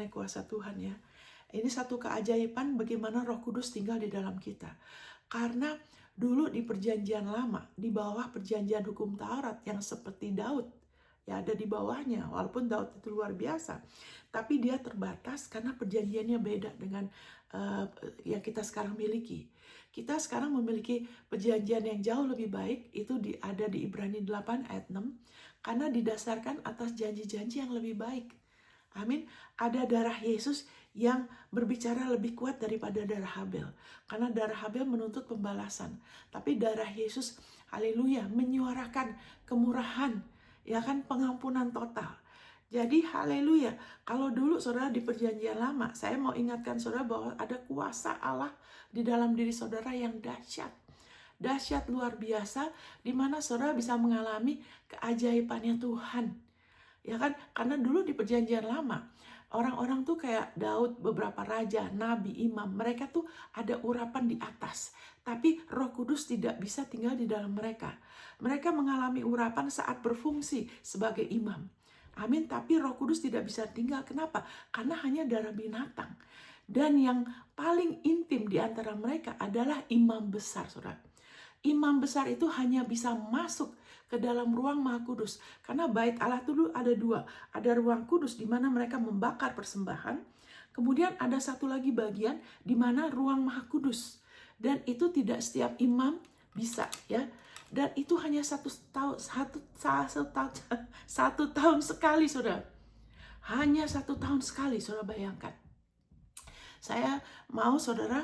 mengenai kuasa Tuhan ya. Ini satu keajaiban bagaimana Roh Kudus tinggal di dalam kita. Karena dulu di perjanjian lama, di bawah perjanjian hukum Taurat yang seperti Daud, ya ada di bawahnya, walaupun Daud itu luar biasa, tapi dia terbatas karena perjanjiannya beda dengan yang kita sekarang miliki. Kita sekarang memiliki perjanjian yang jauh lebih baik, itu ada di Ibrani 8 ayat 6, karena didasarkan atas janji-janji yang lebih baik. Amin. Ada darah Yesus yang berbicara lebih kuat daripada darah Habel. Karena darah Habel menuntut pembalasan. Tapi darah Yesus, haleluya, menyuarakan kemurahan, ya kan, pengampunan total. Jadi haleluya, kalau dulu saudara di perjanjian lama, saya mau ingatkan saudara bahwa ada kuasa Allah di dalam diri saudara yang dahsyat. Dahsyat luar biasa, di mana saudara bisa mengalami keajaibannya Tuhan. Ya kan, karena dulu di perjanjian lama, orang-orang tuh kayak Daud, beberapa raja, nabi, imam, mereka tuh ada urapan di atas. Tapi Roh Kudus tidak bisa tinggal di dalam mereka. Mereka mengalami urapan saat berfungsi sebagai imam. Amin, tapi Roh Kudus tidak bisa tinggal. Kenapa? Karena hanya darah binatang. Dan yang paling intim di antara mereka adalah imam besar, saudara. Imam besar itu hanya bisa masuk ke dalam ruang Maha Kudus. Karena bait Allah itu dulu ada dua. Ada ruang kudus di mana mereka membakar persembahan. Kemudian ada satu lagi bagian di mana ruang Maha Kudus. Dan itu tidak setiap imam bisa, ya. Dan itu hanya satu tahun sekali, saudara. Hanya 1 tahun sekali, saudara bayangkan. Saya mau saudara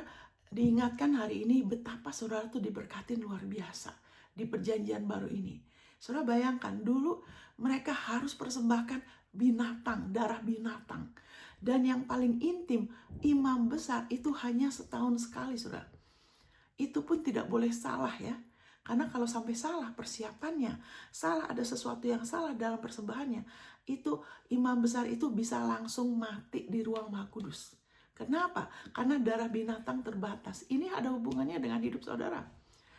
diingatkan hari ini betapa saudara tuh diberkatin luar biasa di perjanjian baru ini. Saudara bayangkan dulu mereka harus persembahkan binatang, darah binatang. Dan yang paling intim, imam besar itu hanya setahun sekali, saudara. Itu pun tidak boleh salah ya. Karena kalau sampai salah persiapannya, salah ada sesuatu yang salah dalam persembahannya, itu imam besar itu bisa langsung mati di ruang Maha Kudus. Kenapa? Karena darah binatang terbatas. Ini ada hubungannya dengan hidup saudara.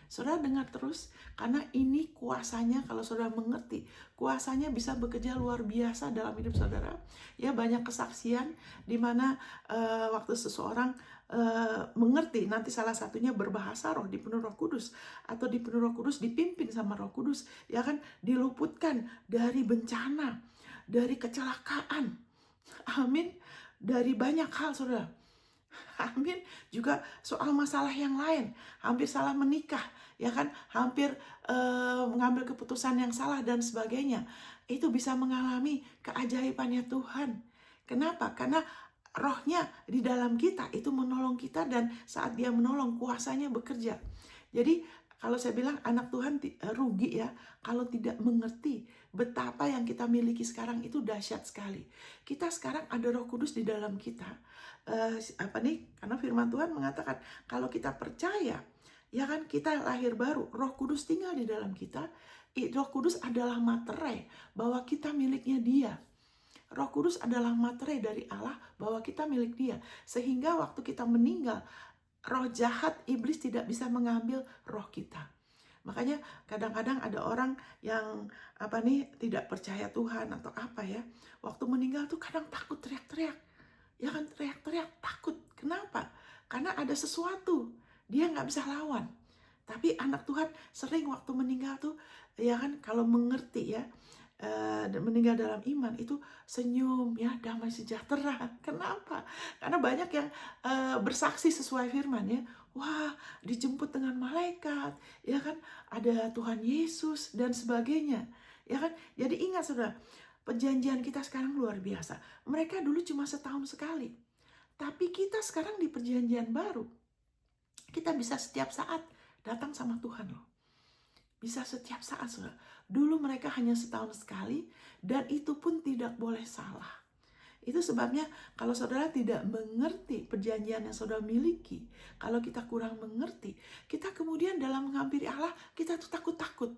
Saudara dengar terus, karena ini kuasanya, kalau saudara mengerti, kuasanya bisa bekerja luar biasa dalam hidup saudara. Ya, banyak kesaksian di mana waktu seseorang mengerti, nanti salah satunya berbahasa roh, dipenuh Roh Kudus, atau dipenuh Roh Kudus, dipimpin sama Roh Kudus, ya kan, diluputkan dari bencana, dari kecelakaan, amin, dari banyak hal, saudara. Amin. Juga soal masalah yang lain, hampir salah menikah, ya kan, hampir mengambil keputusan yang salah dan sebagainya. Itu bisa mengalami keajaibannya Tuhan. Kenapa? Karena rohnya di dalam kita itu menolong kita, dan saat dia menolong kuasanya bekerja. Jadi kalau saya bilang anak Tuhan rugi ya kalau tidak mengerti betapa yang kita miliki sekarang itu dahsyat sekali. Kita sekarang ada Roh Kudus di dalam kita. Karena firman Tuhan mengatakan kalau kita percaya, ya kan, kita lahir baru, Roh Kudus tinggal di dalam kita. Roh Kudus adalah materai bahwa kita miliknya Dia. Roh Kudus adalah materai dari Allah bahwa kita milik Dia. Sehingga waktu kita meninggal, roh jahat, iblis tidak bisa mengambil roh kita. Makanya kadang-kadang ada orang yang tidak percaya Tuhan atau apa ya, waktu meninggal tuh kadang takut teriak-teriak. Ya kan, teriak-teriak takut. Kenapa? Karena ada sesuatu dia nggak bisa lawan. Tapi anak Tuhan sering waktu meninggal tuh, ya kan, kalau mengerti ya, dan meninggal dalam iman itu senyum ya, damai sejahtera. Kenapa? Karena banyak yang bersaksi sesuai firman ya. Wah, dijemput dengan malaikat, ya kan, ada Tuhan Yesus dan sebagainya, ya kan. Jadi ingat saudara, perjanjian kita sekarang luar biasa. Mereka dulu cuma setahun sekali, tapi kita sekarang di perjanjian baru, kita bisa setiap saat datang sama Tuhan loh. Bisa setiap saat, saudara. Dulu mereka hanya setahun sekali, dan itu pun tidak boleh salah. Itu sebabnya kalau saudara tidak mengerti perjanjian yang saudara miliki, kalau kita kurang mengerti, kita kemudian dalam menghampiri Allah, kita tuh takut-takut.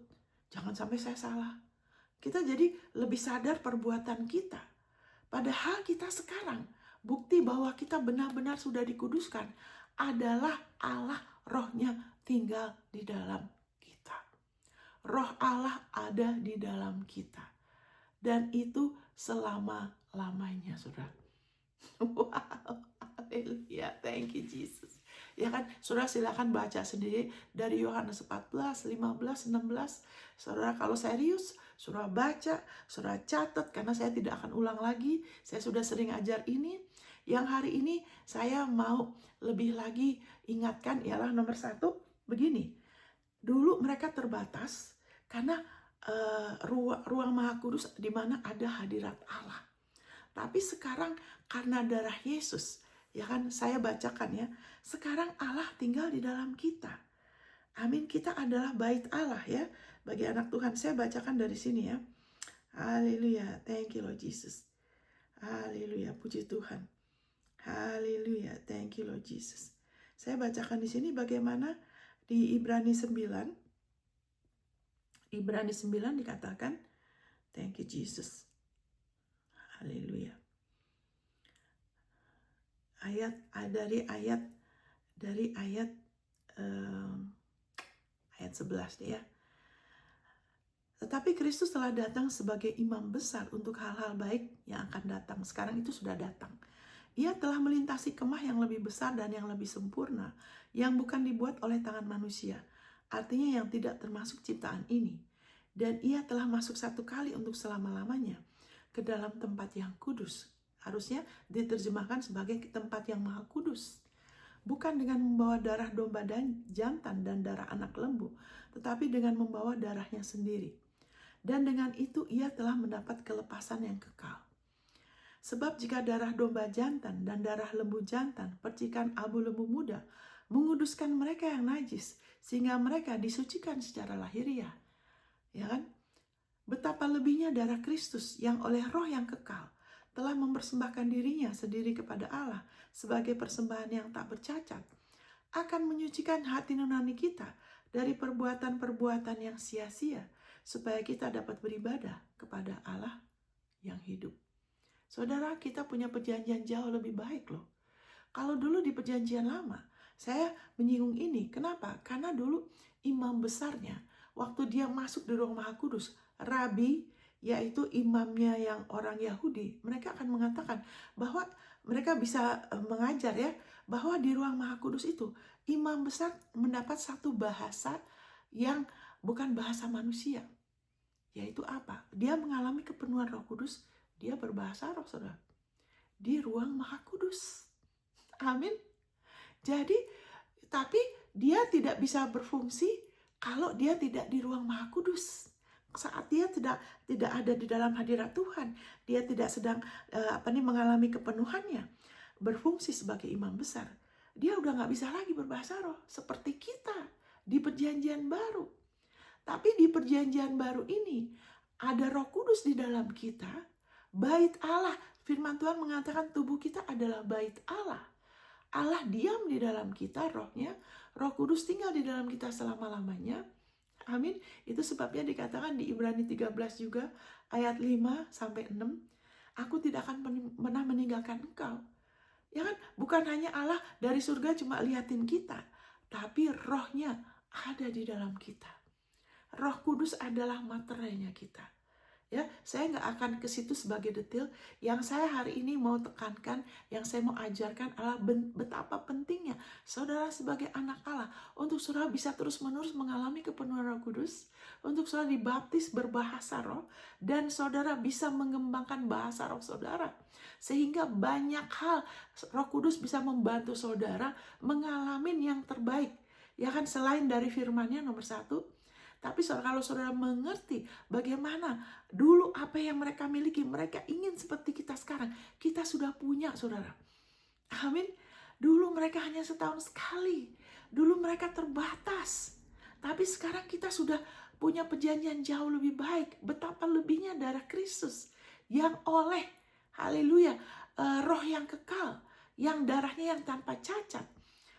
Jangan sampai saya salah. Kita jadi lebih sadar perbuatan kita. Padahal kita sekarang, bukti bahwa kita benar-benar sudah dikuduskan adalah Allah, rohnya tinggal di dalam kita. Roh Allah ada di dalam kita. Dan itu selama-lamanya, saudara. Thank you Jesus. Ya kan, saudara silakan baca sendiri dari Yohanes 14, 15, 16. Saudara kalau serius, saudara baca, saudara catat, karena saya tidak akan ulang lagi. Saya sudah sering ajar ini. Yang hari ini saya mau lebih lagi ingatkan ialah nomor 1, begini. Dulu mereka terbatas karena ruang Maha Kudus di mana ada hadirat Allah. Tapi sekarang karena darah Yesus, ya kan, saya bacakan ya. Sekarang Allah tinggal di dalam kita. Amin, kita adalah bait Allah ya. Bagi anak Tuhan, saya bacakan dari sini ya. Haleluya, thank you Lord Jesus. Haleluya, puji Tuhan. Haleluya, thank you Lord Jesus. Saya bacakan di sini bagaimana di Ibrani 9. Ibrani 9 dikatakan, thank you Jesus. Haleluya. Dari ayat 11 ya. Tetapi Kristus telah datang sebagai imam besar untuk hal-hal baik yang akan datang. Sekarang itu sudah datang. Ia telah melintasi kemah yang lebih besar dan yang lebih sempurna, yang bukan dibuat oleh tangan manusia. Artinya yang tidak termasuk ciptaan ini. Dan ia telah masuk satu kali untuk selama-lamanya ke dalam tempat yang kudus. Harusnya diterjemahkan sebagai tempat yang maha kudus. Bukan dengan membawa darah domba dan jantan dan darah anak lembu, tetapi dengan membawa darahnya sendiri. Dan dengan itu ia telah mendapat kelepasan yang kekal. Sebab jika darah domba jantan dan darah lembu jantan, percikan abu lembu muda, menguduskan mereka yang najis, sehingga mereka disucikan secara lahiriah. Ya kan? Betapa lebihnya darah Kristus yang oleh roh yang kekal telah mempersembahkan dirinya sendiri kepada Allah sebagai persembahan yang tak bercacat, akan menyucikan hati nurani kita dari perbuatan-perbuatan yang sia-sia, supaya kita dapat beribadah kepada Allah yang hidup. Saudara, kita punya perjanjian jauh lebih baik loh. Kalau dulu di perjanjian lama, saya menyinggung ini. Kenapa? Karena dulu imam besarnya, waktu dia masuk di ruang Maha Kudus, Rabi, yaitu imamnya yang orang Yahudi, mereka akan mengatakan bahwa mereka bisa mengajar ya, bahwa di ruang Maha Kudus itu, imam besar mendapat satu bahasa yang bukan bahasa manusia. Yaitu apa? Dia mengalami kepenuhan Roh Kudus, dia berbahasa roh, saudara. Di ruang Maha Kudus. Amin. Jadi, tapi dia tidak bisa berfungsi kalau dia tidak di ruang Maha Kudus. Saat dia tidak ada di dalam hadirat Tuhan, dia tidak sedang mengalami kepenuhannya, berfungsi sebagai imam besar. Dia udah nggak bisa lagi berbahasa roh seperti kita di perjanjian baru. Tapi di perjanjian baru ini ada Roh Kudus di dalam kita, bait Allah. Firman Tuhan mengatakan tubuh kita adalah bait Allah. Allah diam di dalam kita, rohnya. Roh Kudus tinggal di dalam kita selama-lamanya. Amin. Itu sebabnya dikatakan di Ibrani 13 juga ayat 5-6. Aku tidak akan pernah meninggalkan engkau. Ya kan? Bukan hanya Allah dari surga cuma liatin kita, tapi rohnya ada di dalam kita. Roh Kudus adalah materainya kita. Ya, saya nggak akan ke situ sebagai detail. Yang saya hari ini mau tekankan, yang saya mau ajarkan adalah betapa pentingnya saudara sebagai anak Allah untuk saudara bisa terus-menerus mengalami kepenuhan Roh Kudus, untuk saudara dibaptis berbahasa roh, dan saudara bisa mengembangkan bahasa roh saudara. Sehingga banyak hal Roh Kudus bisa membantu saudara mengalami yang terbaik. Ya kan, selain dari firman-Nya nomor 1, tapi kalau saudara mengerti bagaimana dulu apa yang mereka miliki, mereka ingin seperti kita sekarang. Kita sudah punya, saudara. Amin. Dulu mereka hanya setahun sekali. Dulu mereka terbatas. Tapi sekarang kita sudah punya perjanjian jauh lebih baik. Betapa lebihnya darah Kristus yang oleh, haleluya, roh yang kekal, yang darahnya yang tanpa cacat,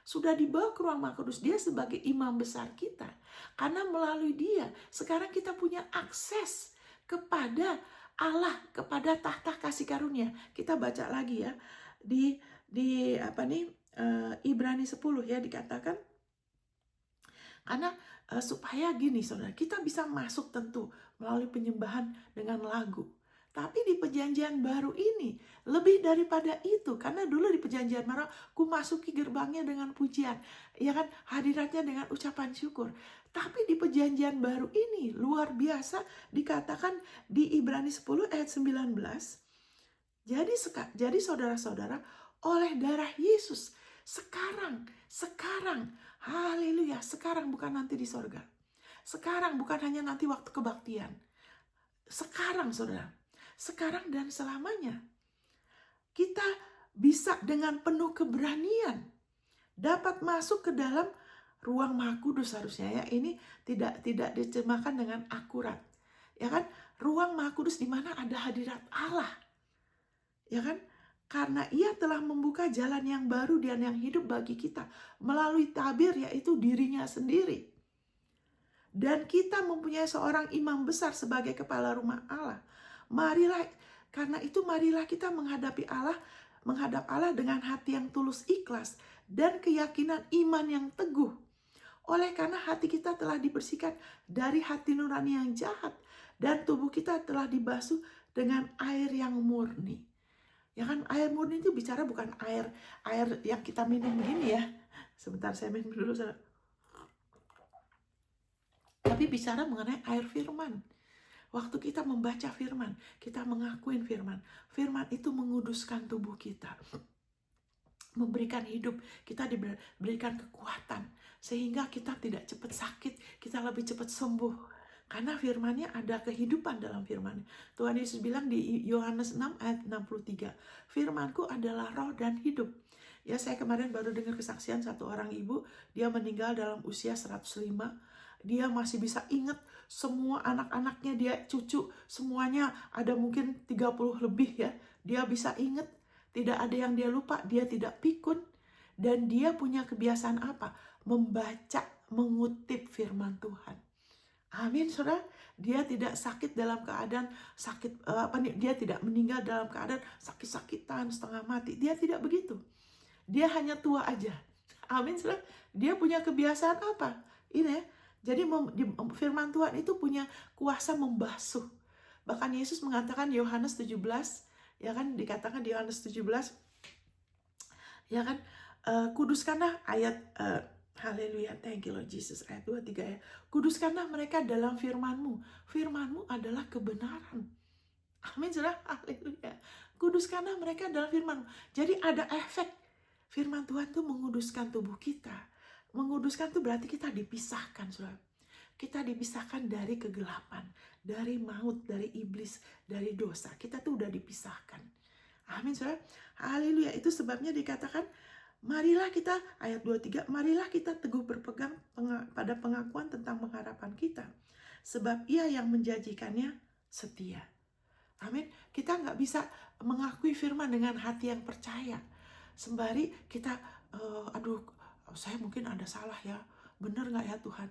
sudah dibawa ke ruang Maha Kudus. Dia sebagai imam besar kita. Karena melalui dia, sekarang kita punya akses kepada Allah, kepada tahta kasih karunia. Kita baca lagi ya. Di Ibrani 10 ya dikatakan. Karena supaya gini saudara, kita bisa masuk tentu melalui penyembahan dengan lagu. Tapi di perjanjian baru ini lebih daripada itu, karena dulu di perjanjian baru ku masuki gerbangnya dengan pujian, ya kan, hadiratnya dengan ucapan syukur. Tapi di perjanjian baru ini luar biasa, dikatakan di Ibrani 10 ayat 19. Jadi saudara-saudara, oleh darah Yesus sekarang, haleluya, sekarang, bukan nanti di sorga. Sekarang, bukan hanya nanti waktu kebaktian. Sekarang, saudara. Sekarang dan selamanya. Kita bisa dengan penuh keberanian dapat masuk ke dalam ruang Maha Kudus harusnya ya. Ini tidak diterjemahkan dengan akurat. Ya kan? Ruang Maha Kudus di mana ada hadirat Allah. Ya kan? Karena Ia telah membuka jalan yang baru dan yang hidup bagi kita melalui tabir, yaitu dirinya sendiri. Dan kita mempunyai seorang imam besar sebagai kepala rumah Allah. Marilah kita menghadap Allah dengan hati yang tulus ikhlas dan keyakinan iman yang teguh. Oleh karena hati kita telah dibersihkan dari hati nurani yang jahat dan tubuh kita telah dibasuh dengan air yang murni. Ya kan, air murni itu bicara bukan air yang kita minum begini ya. Sebentar, saya minum dulu. Tapi bicara mengenai air firman. Waktu kita membaca firman, kita mengakuin firman. Firman itu menguduskan tubuh kita. Memberikan hidup, kita diberikan kekuatan. Sehingga kita tidak cepat sakit, kita lebih cepat sembuh. Karena firmannya ada kehidupan dalam firman. Tuhan Yesus bilang di Yohanes 6 ayat 63, firmanku adalah roh dan hidup. Ya, saya kemarin baru dengar kesaksian satu orang ibu, dia meninggal dalam usia 105. Dia masih bisa ingat semua anak-anaknya, dia cucu, semuanya ada mungkin 30 lebih ya. Dia bisa ingat, tidak ada yang dia lupa, dia tidak pikun. Dan dia punya kebiasaan apa? Membaca, mengutip firman Tuhan. Amin, saudara. Dia tidak sakit dalam keadaan sakit, dia tidak meninggal dalam keadaan sakit-sakitan, setengah mati. Dia tidak begitu. Dia hanya tua aja. Amin, saudara. Dia punya kebiasaan apa? Ini ya. Jadi firman Tuhan itu punya kuasa membasuh. Bahkan Yesus mengatakan Yohanes 17, ya kan, dikatakan di Yohanes 17, ya kan, kuduskanlah ayat haleluya, thank you Lord Jesus, ayat 23 ya. Kuduskanlah mereka dalam firman-Mu. Firman-Mu adalah kebenaran. Amin, saudara. Haleluya. Kuduskanlah mereka dalam firman-Mu. Jadi ada efek. Firman Tuhan itu menguduskan tubuh kita. Menguduskan itu berarti kita dipisahkan, saudara. Kita dipisahkan dari kegelapan, dari maut, dari iblis, dari dosa. Kita tuh udah dipisahkan. Amin, saudara. Haleluya. Itu sebabnya dikatakan, marilah kita, ayat 23, marilah kita teguh berpegang pada pengakuan tentang pengharapan kita. Sebab Ia yang menjanjikannya setia. Amin. Kita nggak bisa mengakui firman dengan hati yang percaya. Sembari kita, saya mungkin ada salah ya, benar nggak ya Tuhan?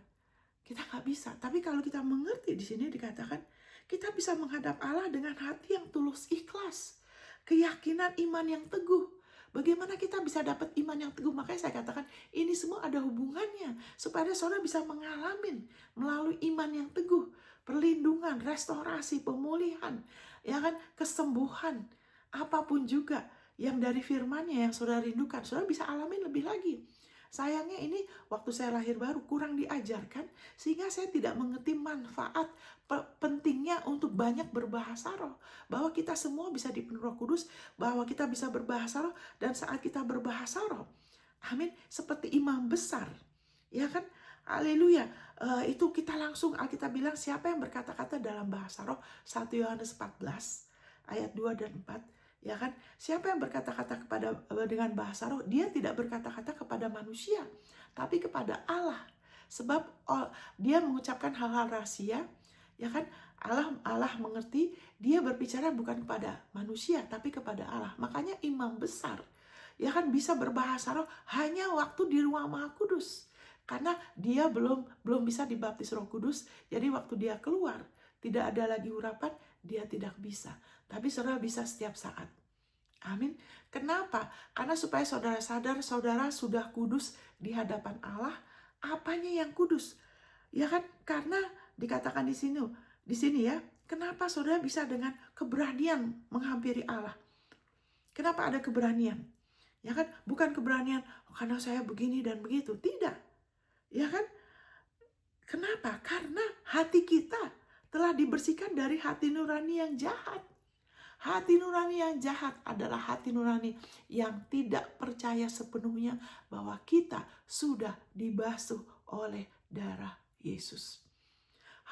Kita nggak bisa. Tapi kalau kita mengerti, di sini dikatakan kita bisa menghadap Allah dengan hati yang tulus ikhlas, keyakinan iman yang teguh. Bagaimana kita bisa dapat iman yang teguh? Makanya saya katakan ini semua ada hubungannya supaya saudara bisa mengalami melalui iman yang teguh, perlindungan, restorasi, pemulihan, ya kan, kesembuhan, apapun juga yang dari firman-Nya yang saudara rindukan, saudara bisa alamin lebih lagi. Sayangnya ini waktu saya lahir baru kurang diajarkan sehingga saya tidak mengerti manfaat pentingnya untuk banyak berbahasa roh. Bahwa kita semua bisa dipenuhi Roh Kudus, bahwa kita bisa berbahasa roh, dan saat kita berbahasa roh, amin, seperti imam besar. Ya kan? Haleluya. Itu kita langsung, Alkitab bilang siapa yang berkata-kata dalam bahasa roh, 1 Yohanes 14 ayat 2 dan 4. Ya kan? Siapa yang berkata-kata dengan bahasa roh, dia tidak berkata-kata kepada manusia, tapi kepada Allah. Sebab dia mengucapkan hal-hal rahasia, ya kan? Allah mengerti, dia berbicara bukan kepada manusia, tapi kepada Allah. Makanya imam besar, ya kan, bisa berbahasa roh hanya waktu di ruang Maha Kudus. Karena dia belum bisa dibaptis Roh Kudus, jadi waktu dia keluar, tidak ada lagi urapan, dia tidak bisa. Tapi saudara bisa setiap saat. Amin. Kenapa? Karena supaya saudara sadar saudara sudah kudus di hadapan Allah. Apanya yang kudus? Ya kan? Karena dikatakan di sini ya, Kenapa saudara bisa dengan keberanian menghampiri Allah? Kenapa ada keberanian? Ya kan, bukan keberanian karena saya begini dan begitu, tidak. Ya kan? Kenapa? Karena hati kita telah dibersihkan dari hati nurani yang jahat. Hati nurani yang jahat adalah hati nurani yang tidak percaya sepenuhnya bahwa kita sudah dibasuh oleh darah Yesus.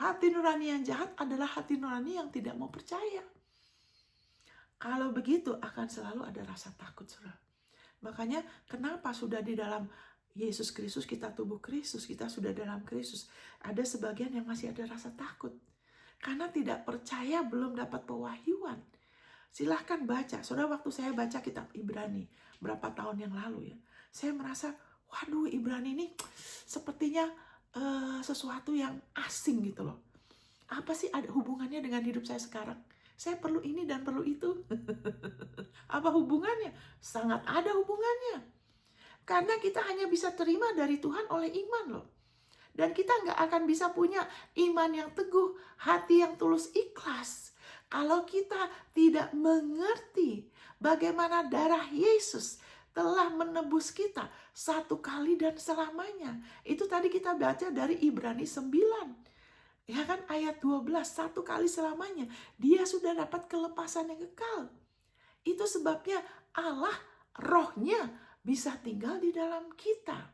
Hati nurani yang jahat adalah hati nurani yang tidak mau percaya. Kalau begitu akan selalu ada rasa takut, saudara. Makanya kenapa sudah di dalam Yesus Kristus, kita tubuh Kristus, kita sudah dalam Kristus. Ada sebagian yang masih ada rasa takut. Karena tidak percaya, belum dapat pewahyuan. Silahkan baca. Saudara, waktu saya baca kitab Ibrani berapa tahun yang lalu ya, saya merasa, waduh, Ibrani ini sepertinya sesuatu yang asing gitu loh. Apa sih ada hubungannya dengan hidup saya sekarang? Saya perlu ini dan perlu itu. Apa hubungannya? Sangat ada hubungannya. Karena kita hanya bisa terima dari Tuhan oleh iman loh. Dan kita nggak akan bisa punya iman yang teguh, hati yang tulus ikhlas, kalau kita tidak mengerti bagaimana darah Yesus telah menebus kita satu kali dan selamanya. Itu tadi kita baca dari Ibrani 9. Ya kan, ayat 12, satu kali selamanya. Dia sudah dapat kelepasan yang kekal. Itu sebabnya Allah, rohnya bisa tinggal di dalam kita.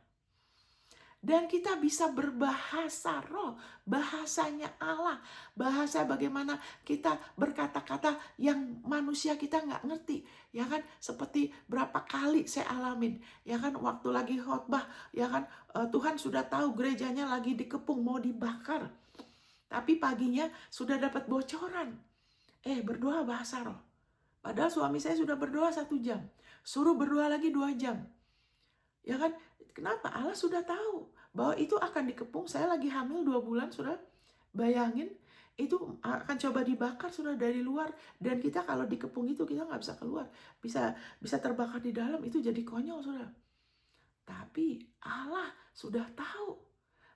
Dan kita bisa berbahasa roh, bahasanya Allah, bahasa bagaimana kita berkata-kata yang manusia kita nggak ngerti, ya kan? Seperti berapa kali saya alamin, ya kan? Waktu lagi khotbah, ya kan? Tuhan sudah tahu gerejanya lagi dikepung, mau dibakar, tapi paginya sudah dapat bocoran. Berdoa bahasa roh. Padahal suami saya sudah berdoa 1 jam, suruh berdoa lagi 2 jam. Ya kan? Kenapa? Allah sudah tahu bahwa itu akan dikepung. Saya lagi hamil 2 bulan, sudah bayangin itu akan coba dibakar sudah dari luar, dan kita kalau dikepung itu kita nggak bisa keluar, bisa terbakar di dalam. Itu jadi konyol, sudah. Tapi Allah sudah tahu.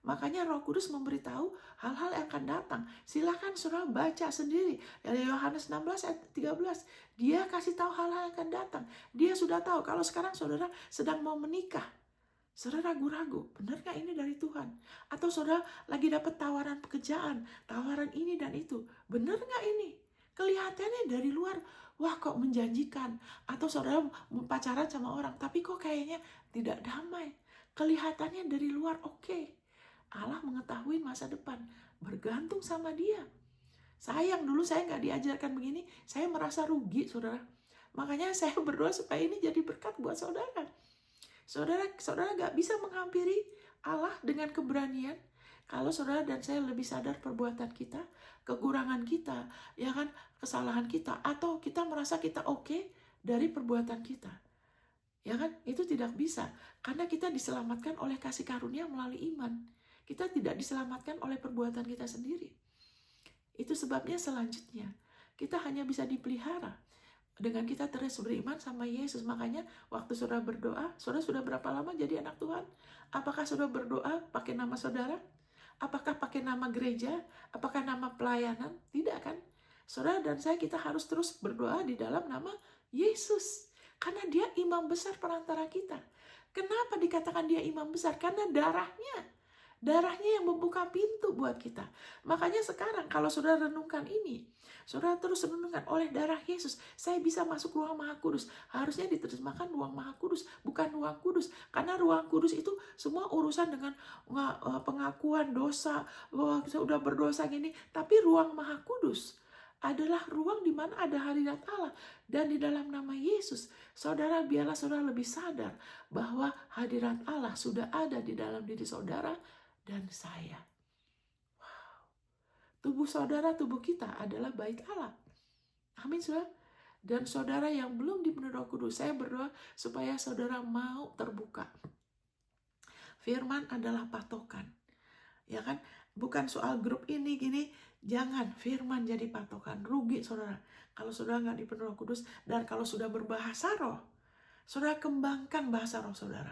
Makanya Roh Kudus memberitahu hal-hal yang akan datang. Silakan saudara baca sendiri dari Yohanes 16 ayat 13. Dia kasih tahu hal-hal yang akan datang. Dia sudah tahu kalau sekarang saudara sedang mau menikah. Saudara ragu-ragu, benar gak ini dari Tuhan? Atau saudara lagi dapat tawaran pekerjaan, tawaran ini dan itu. Benar gak ini? Kelihatannya dari luar, wah kok menjanjikan. Atau saudara pacaran sama orang, tapi kok kayaknya tidak damai. Kelihatannya dari luar oke. Allah mengetahui masa depan, bergantung sama Dia. Sayang, dulu saya nggak diajarkan begini, saya merasa rugi, saudara. Makanya saya berdoa supaya ini jadi berkat buat saudara. Saudara nggak bisa menghampiri Allah dengan keberanian kalau saudara dan saya lebih sadar perbuatan kita, kekurangan kita, ya kan, kesalahan kita, atau kita merasa kita oke dari perbuatan kita. Ya kan, itu tidak bisa, karena kita diselamatkan oleh kasih karunia melalui iman. Kita tidak diselamatkan oleh perbuatan kita sendiri. Itu sebabnya selanjutnya kita hanya bisa dipelihara dengan kita terus beriman sama Yesus. Makanya waktu saudara berdoa, saudara sudah berapa lama jadi anak Tuhan? Apakah saudara berdoa pakai nama saudara? Apakah pakai nama gereja? Apakah nama pelayanan? Tidak kan? Saudara dan saya, kita harus terus berdoa di dalam nama Yesus. Karena Dia imam besar perantara kita. Kenapa dikatakan Dia imam besar? Karena darahnya yang membuka pintu buat kita. Makanya sekarang kalau saudara renungkan ini, saudara terus renungkan, oleh darah Yesus saya bisa masuk ruang Maha Kudus. Harusnya diterjemahkan ruang Maha Kudus, bukan ruang kudus. Karena ruang kudus itu semua urusan dengan pengakuan dosa, bahwa saya udah berdosa gini. Tapi ruang Maha Kudus adalah ruang di mana ada hadirat Allah. Dan di dalam nama Yesus, saudara, biarlah saudara lebih sadar bahwa hadirat Allah sudah ada di dalam diri saudara dan saya. Wow. Tubuh saudara, tubuh kita adalah bait Allah. Amin, saudara. Dan saudara yang belum dipenuhi Roh Kudus, saya berdoa supaya saudara mau terbuka. Firman adalah patokan. Ya kan? Bukan soal grup ini gini. Jangan firman jadi patokan. Rugi saudara kalau saudara nggak dipenuhi Roh Kudus. Dan kalau sudah berbahasa roh, saudara kembangkan bahasa roh saudara.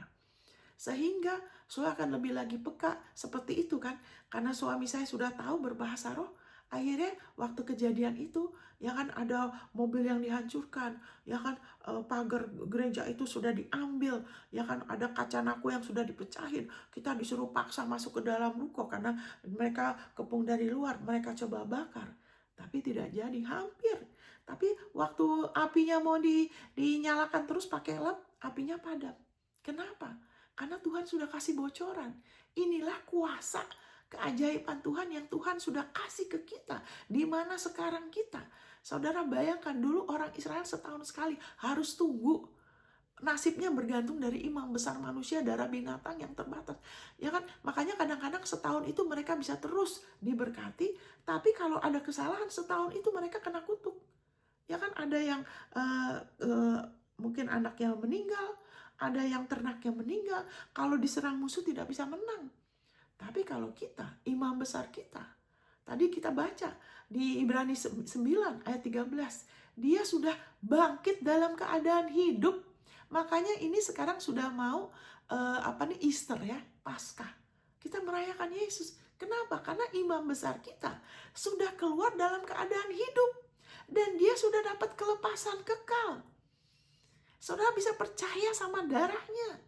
Sehingga saudara akan lebih lagi peka seperti itu kan. Karena suami saya sudah tahu berbahasa roh, Akhirnya waktu kejadian itu, ya kan ada mobil yang dihancurkan, ya kan pagar gereja itu sudah diambil, ya kan ada kaca naku yang sudah dipecahin. Kita disuruh paksa masuk ke dalam ruko karena mereka kepung dari luar, mereka coba bakar. Tapi tidak jadi, hampir. Tapi waktu apinya mau dinyalakan terus pakai led, apinya padam. Kenapa? Karena Tuhan sudah kasih bocoran. Inilah kuasa keajaiban Tuhan yang Tuhan sudah kasih ke kita. Di mana sekarang kita? Saudara bayangkan dulu orang Israel setahun sekali harus tunggu. Nasibnya bergantung dari imam besar manusia, darah binatang yang terbatas. Ya kan? Makanya kadang-kadang setahun itu mereka bisa terus diberkati. Tapi kalau ada kesalahan setahun itu mereka kena kutuk. Ya kan ada yang mungkin anaknya meninggal, ada yang ternaknya meninggal. Kalau diserang musuh tidak bisa menang. Tapi kalau kita, imam besar kita, tadi kita baca di Ibrani 9 ayat 13, dia sudah bangkit dalam keadaan hidup. Makanya ini sekarang sudah mau Easter ya, Paskah. Kita merayakan Yesus. Kenapa? Karena imam besar kita sudah keluar dalam keadaan hidup. Dan dia sudah dapat kelepasan kekal. Saudara bisa percaya sama darahnya.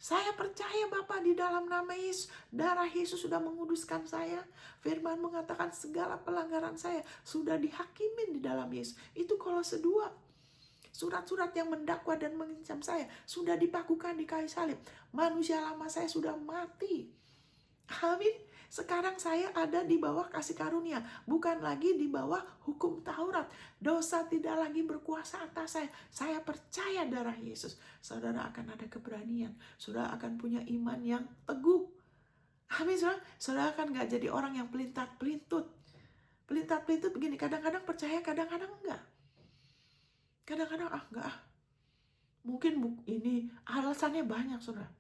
Saya percaya Bapa di dalam nama Yesus, darah Yesus sudah menguduskan saya. Firman mengatakan segala pelanggaran saya sudah dihakimin di dalam Yesus. Itu Kolose 2. Surat-surat yang mendakwa dan mengancam saya sudah dipakukan di kayu salib. Manusia lama saya sudah mati. Amin. Sekarang saya ada di bawah kasih karunia, bukan lagi di bawah hukum Taurat. Dosa tidak lagi berkuasa atas saya. Saya percaya darah Yesus. Saudara akan ada keberanian. Saudara akan punya iman yang teguh. Amin, saudara. Saudara akan gak jadi orang yang pelintat-pelintut. Pelintat-pelintut begini, kadang-kadang percaya, kadang-kadang enggak. Kadang-kadang enggak. Mungkin ini alasannya banyak, saudara.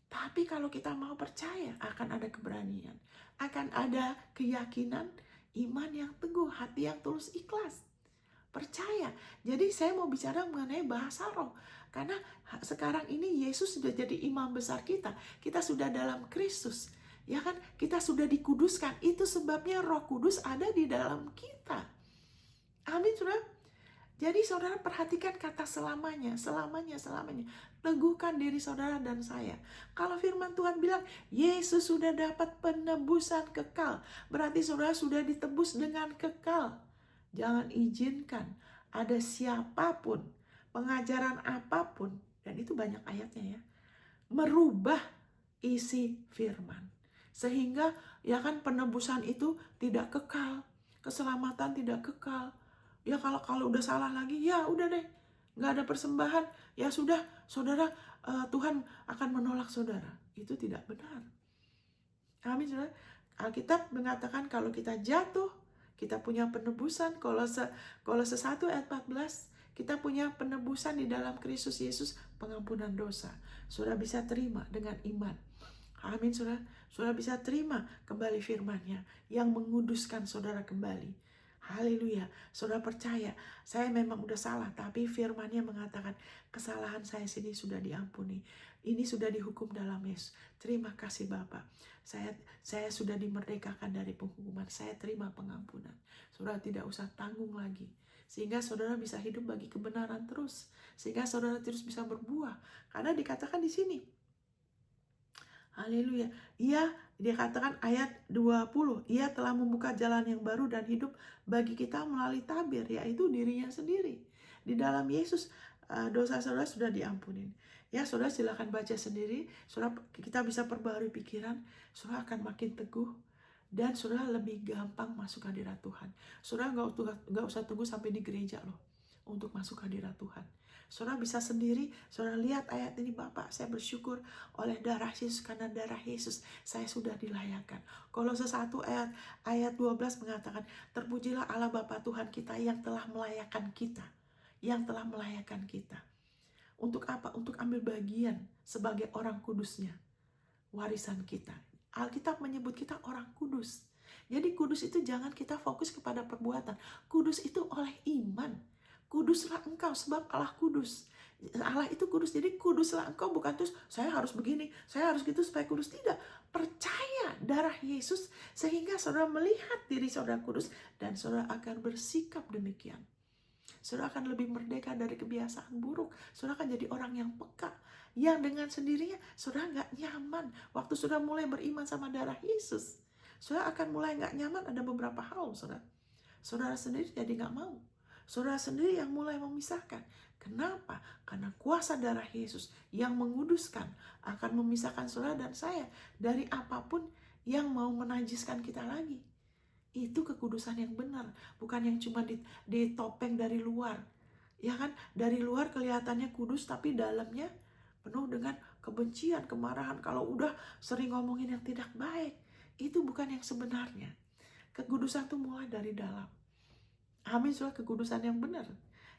Tapi kalau kita mau percaya, akan ada keberanian. Akan ada keyakinan, iman yang teguh, hati yang tulus ikhlas. Percaya. Jadi saya mau bicara mengenai bahasa roh. Karena sekarang ini Yesus sudah jadi imam besar kita. Kita sudah dalam Kristus. Ya kan? Kita sudah dikuduskan. Itu sebabnya Roh Kudus ada di dalam kita. Amin, saudara. Jadi saudara perhatikan kata selamanya, selamanya, selamanya. Teguhkan diri saudara dan saya. Kalau firman Tuhan bilang, Yesus sudah dapat penebusan kekal. Berarti saudara sudah ditebus dengan kekal. Jangan izinkan ada siapapun, pengajaran apapun, dan itu banyak ayatnya ya, merubah isi firman. Sehingga ya kan penebusan itu tidak kekal. Keselamatan tidak kekal. Ya kalau udah salah lagi, ya udah deh, nggak ada persembahan, ya sudah, saudara, Tuhan akan menolak saudara. Itu tidak benar. Amin, saudara. Alkitab mengatakan kalau kita jatuh, kita punya penebusan. Kolose 1 ayat 14, kita punya penebusan di dalam Kristus Yesus, pengampunan dosa. Saudara bisa terima dengan iman. Amin, saudara. Saudara bisa terima kembali firman-Nya yang menguduskan saudara kembali. Haleluya. Saudara percaya, saya memang udah salah, tapi firman-Nya mengatakan kesalahan saya sini sudah diampuni. Ini sudah dihukum dalam Yesus. Terima kasih Bapa. Saya sudah dimerdekakan dari penghukuman. Saya terima pengampunan. Saudara tidak usah tanggung lagi. Sehingga saudara bisa hidup bagi kebenaran terus. Sehingga saudara terus bisa berbuah. Karena dikatakan di sini, haleluya. Dia katakan ayat 20, ia telah membuka jalan yang baru dan hidup bagi kita melalui tabir, yaitu dirinya sendiri. Di dalam Yesus dosa saudara sudah diampunin. Ya, saudara silakan baca sendiri. Saudara, kita bisa perbarui pikiran. Saudara akan makin teguh. Dan saudara lebih gampang masuk hadirat Tuhan. Saudara nggak usah tunggu sampai di gereja loh untuk masuk hadirat Tuhan. Saudara bisa sendiri, saudara lihat ayat ini, Bapak, saya bersyukur oleh darah Yesus, karena darah Yesus saya sudah dilayakkan. Kolose 1 ayat 12 mengatakan, terpujilah Allah Bapa Tuhan kita yang telah melayakkan kita. Yang telah melayakkan kita. Untuk apa? Untuk ambil bagian sebagai orang kudusnya. Warisan kita. Alkitab menyebut kita orang kudus. Jadi kudus itu jangan kita fokus kepada perbuatan. Kudus itu oleh iman. Kuduslah engkau sebab Allah kudus. Allah itu kudus, jadi kuduslah engkau, bukan terus saya harus begini, saya harus gitu supaya kudus. Tidak, percaya darah Yesus sehingga saudara melihat diri saudara kudus dan saudara akan bersikap demikian. Saudara akan lebih merdeka dari kebiasaan buruk. Saudara akan jadi orang yang peka, yang dengan sendirinya saudara nggak nyaman. Waktu saudara mulai beriman sama darah Yesus, saudara akan mulai nggak nyaman. Ada beberapa hal saudara sendiri jadi nggak mau. Saudara sendiri yang mulai memisahkan. Kenapa? Karena kuasa darah Yesus yang menguduskan akan memisahkan saudara dan saya dari apapun yang mau menajiskan kita lagi. Itu kekudusan yang benar, bukan yang cuma ditopeng dari luar. Ya kan? Dari luar kelihatannya kudus tapi dalamnya penuh dengan kebencian, kemarahan. Kalau udah sering ngomongin yang tidak baik, itu bukan yang sebenarnya. Kekudusan itu mulai dari dalam. Amin, saudara. Kekudusan yang benar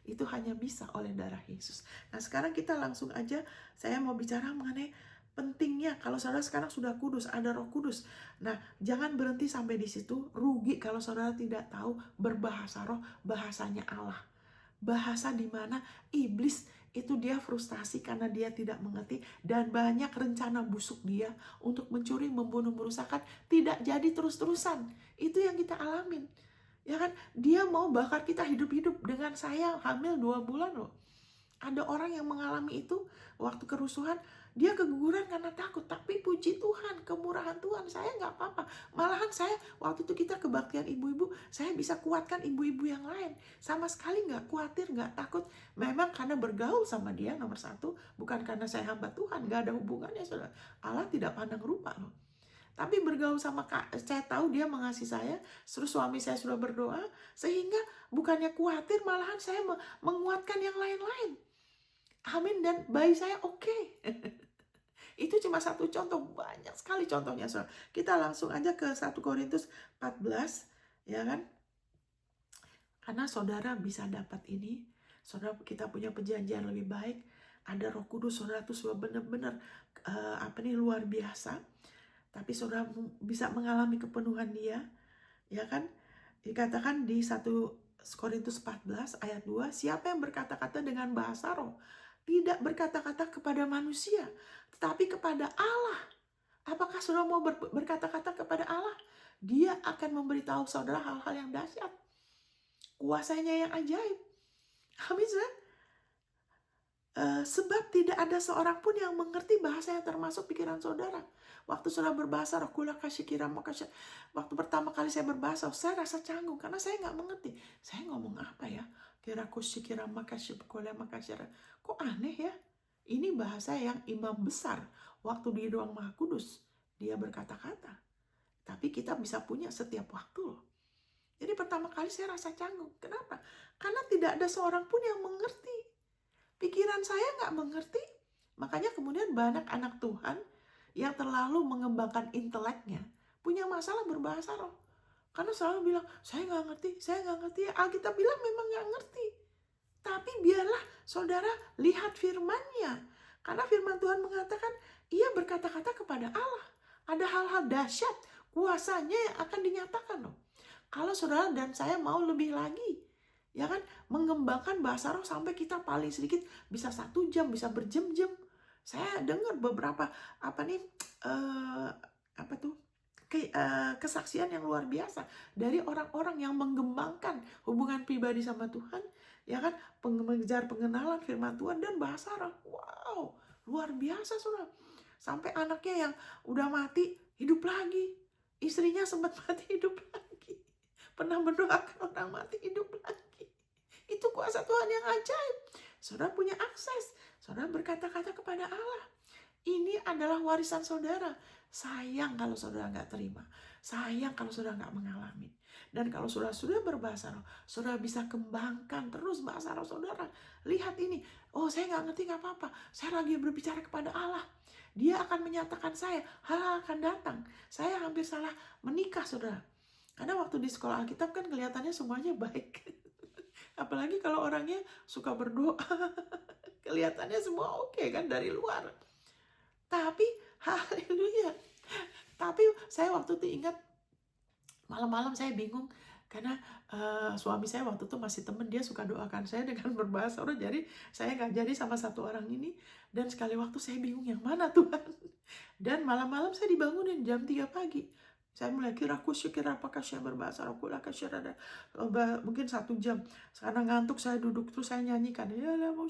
itu hanya bisa oleh darah Yesus. Nah, sekarang kita langsung aja, saya mau bicara mengenai pentingnya kalau saudara sekarang sudah kudus, ada Roh Kudus. Nah, jangan berhenti sampai di situ. Rugi kalau saudara tidak tahu berbahasa roh, bahasanya Allah. Bahasa di mana iblis itu dia frustasi karena dia tidak mengerti, dan banyak rencana busuk dia untuk mencuri, membunuh, merusakkan tidak jadi terus-terusan. Itu yang kita alamin. Ya kan? Dia mau bakar kita hidup-hidup. Dengan saya hamil 2 bulan loh. Ada orang yang mengalami itu waktu kerusuhan, dia keguguran karena takut. Tapi puji Tuhan, kemurahan Tuhan, saya nggak apa-apa. Malahan saya, waktu itu kita kebaktian ibu-ibu, saya bisa kuatkan ibu-ibu yang lain. Sama sekali nggak khawatir, nggak takut. Memang karena bergaul sama dia, nomor 1. Bukan karena saya hamba Tuhan, nggak ada hubungannya, saudara. Allah tidak pandang rupa loh. Tapi bergaul sama saya tahu dia mengasihi saya, terus suami saya sudah berdoa, sehingga bukannya khawatir, malahan saya menguatkan yang lain-lain. Amin, dan bayi saya oke. Itu cuma satu contoh, banyak sekali contohnya. So, kita langsung aja ke 1 Korintus 14, ya kan? Karena saudara bisa dapat ini, saudara kita punya perjanjian lebih baik, ada Roh Kudus, saudara tuh sudah benar-benar luar biasa. Tapi saudara bisa mengalami kepenuhan dia, ya kan? Dikatakan di 1 Korintus 14 ayat 2, siapa yang berkata-kata dengan bahasa roh, tidak berkata-kata kepada manusia, tetapi kepada Allah. Apakah saudara mau berkata-kata kepada Allah? Dia akan memberitahu saudara hal-hal yang dahsyat. Kuasanya yang ajaib. Amin, saudara. Sebab tidak ada seorang pun yang mengerti bahasa yang termasuk pikiran saudara. Waktu saudara berbahasa, waktu pertama kali saya berbahasa, saya rasa canggung karena saya nggak mengerti. Saya ngomong apa ya? Kok aneh ya? Ini bahasa yang imam besar waktu di ruang Maha Kudus dia berkata-kata. Tapi kita bisa punya setiap waktu loh. Jadi pertama kali saya rasa canggung. Kenapa? Karena tidak ada seorang pun yang mengerti. Pikiran saya nggak mengerti. Makanya kemudian banyak anak Tuhan yang terlalu mengembangkan inteleknya punya masalah berbahasa roh. Karena selalu bilang, saya nggak ngerti. Alkitab bilang memang nggak ngerti. Tapi biarlah saudara lihat firman-Nya. Karena firman Tuhan mengatakan, ia berkata-kata kepada Allah. Ada hal-hal dahsyat, kuasanya yang akan dinyatakan loh. Kalau saudara dan saya mau lebih lagi, ya kan, mengembangkan bahasa roh sampai kita paling sedikit bisa 1 jam, bisa berjam-jam. Saya dengar beberapa kesaksian yang luar biasa dari orang-orang yang mengembangkan hubungan pribadi sama Tuhan, ya kan, mengejar pengenalan firman Tuhan dan bahasa roh. Wow, luar biasa saudara. Sampai anaknya yang udah mati hidup lagi, istrinya sempat mati hidup lagi, pernah mendoakan orang mati hidup lagi. Itu kuasa Tuhan yang ajaib. Saudara punya akses. Saudara berkata-kata kepada Allah. Ini adalah warisan saudara. Sayang kalau saudara nggak terima. Sayang kalau saudara nggak mengalami. Dan kalau saudara sudah berbahasa roh, saudara bisa kembangkan terus bahasa roh saudara. Lihat ini. Oh, saya nggak ngerti, nggak apa-apa. Saya lagi berbicara kepada Allah. Dia akan menyatakan saya. Hal-hal akan datang. Saya hampir salah menikah, saudara. Karena waktu di sekolah Alkitab kan kelihatannya semuanya baik. Apalagi kalau orangnya suka berdoa. Kelihatannya semua oke kan dari luar. Tapi, haleluya. Tapi saya waktu itu ingat, malam-malam saya bingung. Karena suami saya waktu itu masih temen, dia suka doakan saya dengan berbahasa roh. Jadi saya nggak jadi sama satu orang ini. Dan sekali waktu saya bingung yang mana Tuhan. Dan malam-malam saya dibangunin jam 3 pagi. Saya mulai kira apakah saya berbahasa roh, mungkin 1 jam. Karena ngantuk saya duduk terus saya nyanyikan. Ya lah mau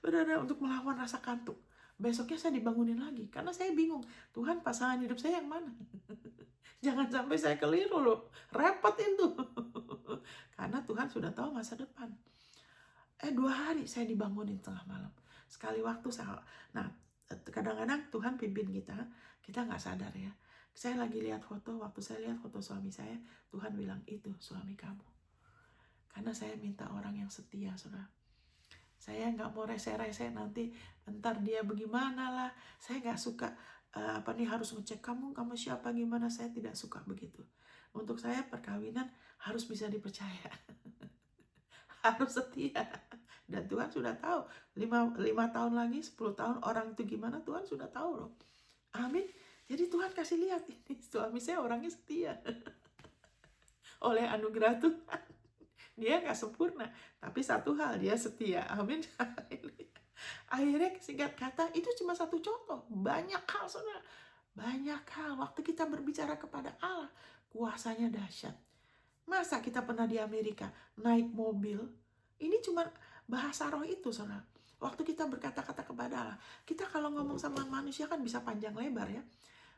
berada untuk melawan rasa kantuk. Besoknya saya dibangunin lagi karena saya bingung. Tuhan, pasangan hidup saya yang mana? Jangan sampai saya keliru loh. Repot itu. Karena Tuhan sudah tahu masa depan. 2 hari saya dibangunin tengah malam. Sekali waktu saya. Nah, kadang-kadang Tuhan pimpin kita nggak sadar ya. Saya lagi lihat foto, waktu saya lihat foto suami saya, Tuhan bilang, itu suami kamu. Karena saya minta orang yang setia, saudara. Saya nggak mau rese-rese nanti entar dia bagaimana lah. Saya nggak suka harus ngecek kamu siapa gimana. Saya tidak suka begitu. Untuk saya perkawinan harus bisa dipercaya. Harus setia. Dan Tuhan sudah tahu 5 tahun lagi, 10 tahun orang itu gimana, Tuhan sudah tahu loh. Amin. Jadi Tuhan kasih lihat ini suami saya orangnya setia. Oleh anugerah Tuhan. Dia nggak sempurna, tapi satu hal, dia setia. Amin. Akhirnya singkat kata, itu cuma satu contoh. Banyak hal, saudara. Banyak hal. Waktu kita berbicara kepada Allah, kuasanya dahsyat. Masa kita pernah di Amerika, naik mobil, ini cuma bahasa roh itu, saudara. Waktu kita berkata-kata kepada Allah, kita kalau ngomong sama manusia kan bisa panjang lebar ya.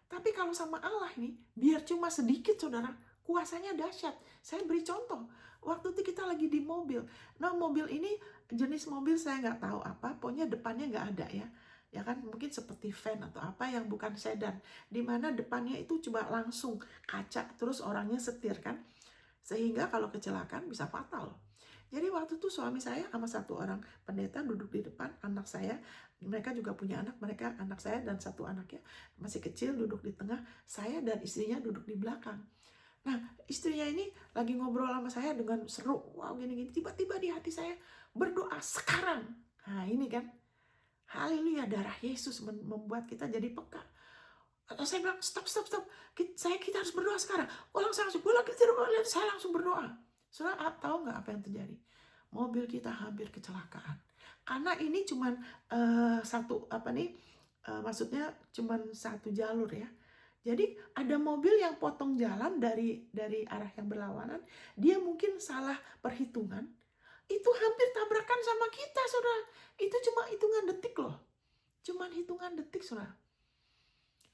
Tapi kalau sama Allah ini, biar cuma sedikit, saudara, kuasanya dahsyat. Saya beri contoh. Waktu itu kita lagi di mobil. Nah, mobil ini jenis mobil saya nggak tahu apa. Pokoknya depannya nggak ada ya. Ya kan, mungkin seperti van atau apa yang bukan sedan. Dimana depannya itu coba langsung kaca. Terus orangnya setir kan. Sehingga kalau kecelakaan bisa fatal. Jadi waktu itu suami saya sama satu orang pendeta duduk di depan. Anak saya, mereka juga punya anak. Anak saya dan satu anaknya masih kecil duduk di tengah. Saya dan istrinya duduk di belakang. Nah, istrinya ini lagi ngobrol sama saya dengan seru. Wow, gini-gini. Tiba-tiba di hati saya berdoa sekarang. Nah, ini kan. Haleluya, darah Yesus membuat kita jadi peka. Saya bilang, stop. Kita harus berdoa sekarang. Saya langsung berdoa. Saudara, tahu nggak apa yang terjadi? Mobil kita hampir kecelakaan. Karena ini cuman maksudnya cuman satu jalur ya. Jadi ada mobil yang potong jalan dari arah yang berlawanan, dia mungkin salah perhitungan, itu hampir tabrakan sama kita, saudara. Itu cuma hitungan detik loh. Cuman hitungan detik, saudara.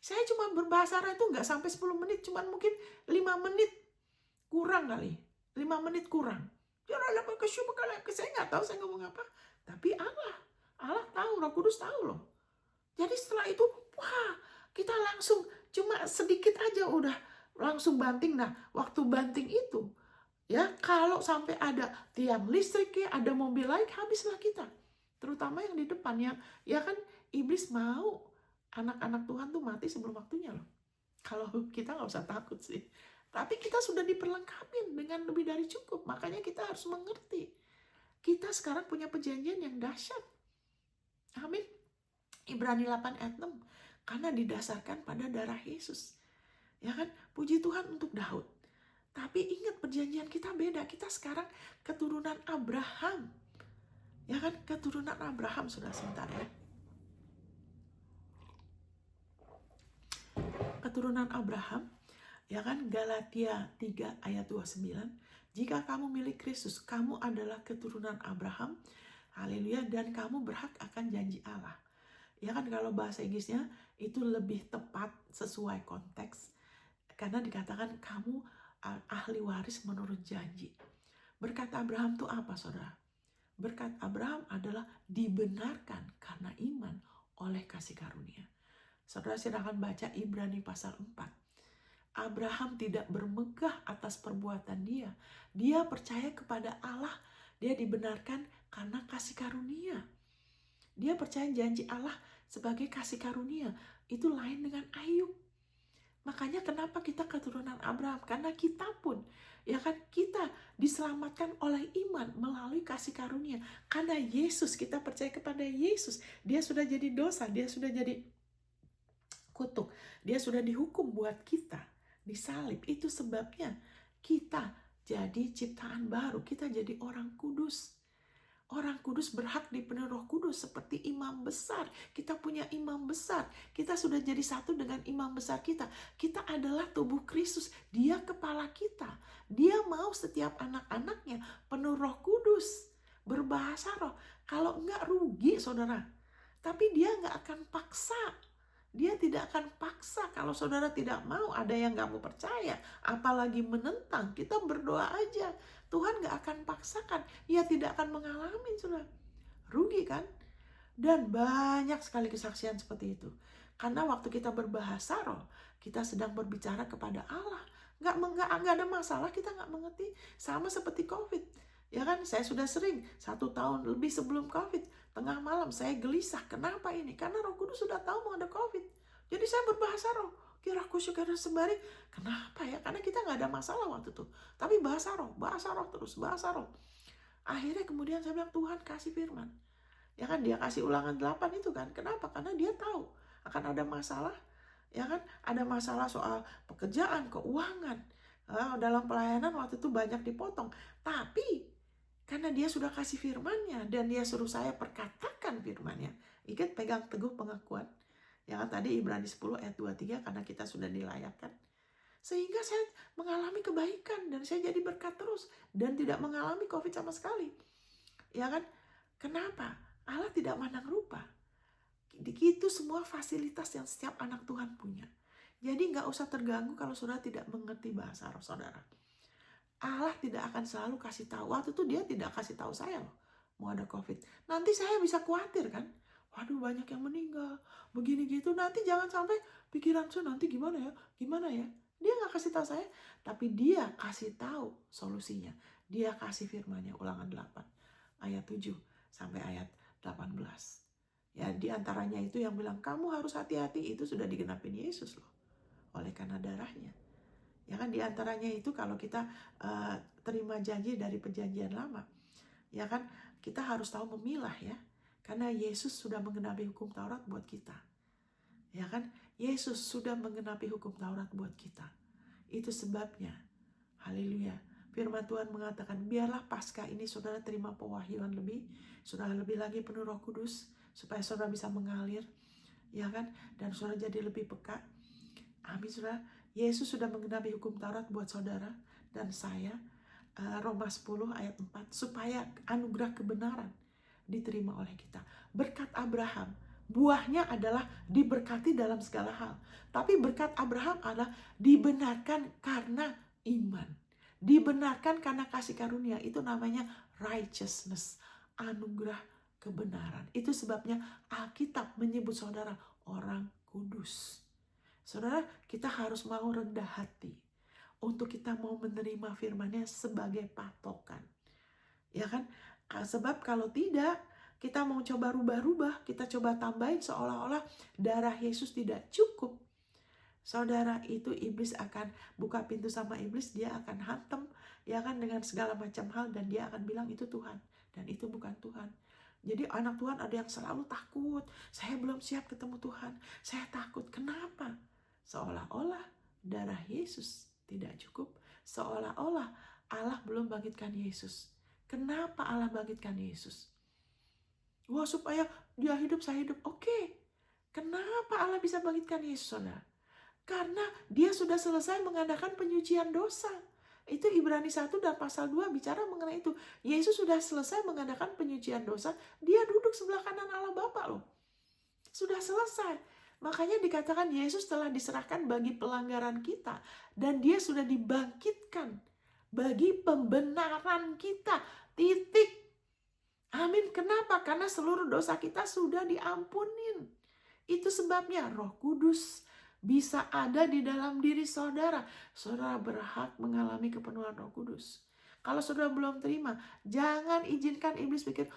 Saya cuma berbahasa roh itu nggak sampai 10 menit, cuman mungkin 5 menit kurang kali. 5 menit kurang. Saya nggak tahu saya ngomong apa. Tapi Allah tahu, Roh Kudus tahu loh. Jadi setelah itu, wah, kita langsung cuma sedikit aja udah langsung banting. Nah, waktu banting itu, ya kalau sampai ada tiang listrik ya, ada mobil lain, habislah kita. Terutama yang di depan, ya kan iblis mau anak-anak Tuhan tuh mati sebelum waktunya loh. Kalau kita nggak usah takut sih. Tapi kita sudah diperlengkapi dengan lebih dari cukup. Makanya kita harus mengerti. Kita sekarang punya perjanjian yang dahsyat. Amin. Ibrani 8 ayat 6. Karena didasarkan pada darah Yesus. Ya kan? Puji Tuhan untuk Daud. Tapi ingat perjanjian kita beda. Kita sekarang keturunan Abraham. Ya kan? Keturunan Abraham. Sudah sebentar ya. Keturunan Abraham. Ya kan? Galatia 3 ayat 29. Jika kamu milik Kristus, kamu adalah keturunan Abraham. Haleluya. Dan kamu berhak akan janji Allah. Ya kan, kalau bahasa Inggrisnya itu lebih tepat sesuai konteks. Karena dikatakan kamu ahli waris menurut janji. Berkat Abraham itu apa, saudara? Berkat Abraham adalah dibenarkan karena iman oleh kasih karunia. Saudara silakan baca Ibrani pasal 4. Abraham tidak bermegah atas perbuatan dia. Dia percaya kepada Allah. Dia dibenarkan karena kasih karunia. Dia percaya janji Allah sebagai kasih karunia. Itu lain dengan Ayub. Makanya kenapa kita keturunan Abraham? Karena kita pun, ya kan, kita diselamatkan oleh iman melalui kasih karunia. Karena Yesus, kita percaya kepada Yesus. Dia sudah jadi dosa, dia sudah jadi kutuk. Dia sudah dihukum buat kita. Disalib. Itu sebabnya kita jadi ciptaan baru, kita jadi orang kudus. Orang kudus berhak dipenuhi Roh Kudus seperti imam besar. Kita punya imam besar. Kita sudah jadi satu dengan imam besar kita. Kita adalah tubuh Kristus. Dia kepala kita. Dia mau setiap anak-anaknya penuh Roh Kudus. Berbahasa roh. Kalau enggak rugi saudara. Tapi dia enggak akan paksa. Dia tidak akan paksa kalau saudara tidak mau. Ada yang enggak mau percaya. Apalagi menentang. Kita berdoa aja. Tuhan gak akan paksakan. Ia tidak akan mengalami, saudara. Rugi kan? Dan banyak sekali kesaksian seperti itu. Karena waktu kita berbahasa roh, kita sedang berbicara kepada Allah. Gak ada masalah, kita gak mengerti. Sama seperti COVID. Ya kan, saya sudah sering 1 tahun lebih sebelum COVID. Tengah malam saya gelisah. Kenapa ini? Karena Roh Kudus sudah tahu mau ada COVID. Jadi saya berbahasa roh. Kira kusyuk kira sembari. Kenapa ya? Karena kita nggak ada masalah waktu itu. Tapi bahasa roh terus, bahasa roh. Akhirnya kemudian saya bilang, Tuhan kasih firman. Ya kan, dia kasih Ulangan 8 itu kan. Kenapa? Karena dia tahu akan ada masalah. Ya kan, ada masalah soal pekerjaan, keuangan. Dalam pelayanan waktu itu banyak dipotong. Tapi karena dia sudah kasih firman-Nya dan dia suruh saya perkatakan firman-Nya. Ingat, pegang teguh pengakuan. Ya kan, tadi Ibrani 10 ayat 23, karena kita sudah dilayakkan. Sehingga saya mengalami kebaikan dan saya jadi berkat terus. Dan tidak mengalami COVID sama sekali. Ya kan, kenapa? Allah tidak mandang rupa. Itu semua fasilitas yang setiap anak Tuhan punya. Jadi gak usah terganggu kalau saudara tidak mengerti bahasa roh saudara. Allah tidak akan selalu kasih tahu. Waktu itu dia tidak kasih tahu saya loh, mau ada COVID. Nanti saya bisa khawatir kan. Waduh, banyak yang meninggal, begini gitu. Nanti jangan sampai pikiran saya nanti gimana ya. Dia gak kasih tahu saya, tapi dia kasih tahu solusinya. Dia kasih firman-Nya, Ulangan 8 ayat 7 sampai ayat 18. Ya, di antaranya itu yang bilang kamu harus hati-hati, itu sudah digenapin Yesus loh, oleh karena darahnya. Ya kan, di antaranya itu kalau kita terima janji dari perjanjian lama, ya kan, kita harus tahu memilah ya. Karena Yesus sudah menggenapi hukum Taurat buat kita. Ya kan? Yesus sudah menggenapi hukum Taurat buat kita. Itu sebabnya, haleluya, firman Tuhan mengatakan, biarlah Paskah ini saudara terima pewahyuan lebih, saudara lebih lagi penuh Roh Kudus, supaya saudara bisa mengalir, ya kan? Dan saudara jadi lebih peka. Amin, saudara. Yesus sudah menggenapi hukum Taurat buat saudara dan saya. Roma 10 ayat 4, supaya anugerah kebenaran diterima oleh kita. Berkat Abraham, buahnya adalah diberkati dalam segala hal. Tapi berkat Abraham adalah dibenarkan karena iman. Dibenarkan karena kasih karunia. Itu namanya righteousness, anugerah kebenaran. Itu sebabnya Alkitab menyebut saudara orang kudus. Saudara, kita harus mau rendah hati untuk kita mau menerima firman-Nya sebagai patokan. Ya kan? Sebab kalau tidak, kita mau coba rubah-rubah, kita coba tambahin seolah-olah darah Yesus tidak cukup. Saudara, itu iblis akan buka pintu sama iblis, dia akan hantam, ya kan, dengan segala macam hal, dan dia akan bilang itu Tuhan, dan itu bukan Tuhan. Jadi anak Tuhan ada yang selalu takut, saya belum siap ketemu Tuhan, saya takut. Kenapa? Seolah-olah darah Yesus tidak cukup, seolah-olah Allah belum bangkitkan Yesus. Kenapa Allah bangkitkan Yesus? Wah, supaya dia hidup, saya hidup. Oke. Kenapa Allah bisa bangkitkan Yesus, saudara? Karena dia sudah selesai mengadakan penyucian dosa. Itu Ibrani 1 dan pasal 2 bicara mengenai itu. Yesus sudah selesai mengadakan penyucian dosa. Dia duduk sebelah kanan Allah Bapa loh. Sudah selesai. Makanya dikatakan Yesus telah diserahkan bagi pelanggaran kita. Dan dia sudah dibangkitkan bagi pembenaran kita. Titik. Amin. Kenapa? Karena seluruh dosa kita sudah diampunin. Itu sebabnya Roh Kudus bisa ada di dalam diri saudara. Saudara berhak mengalami kepenuhan Roh Kudus. Kalau saudara belum terima, jangan izinkan iblis pikir,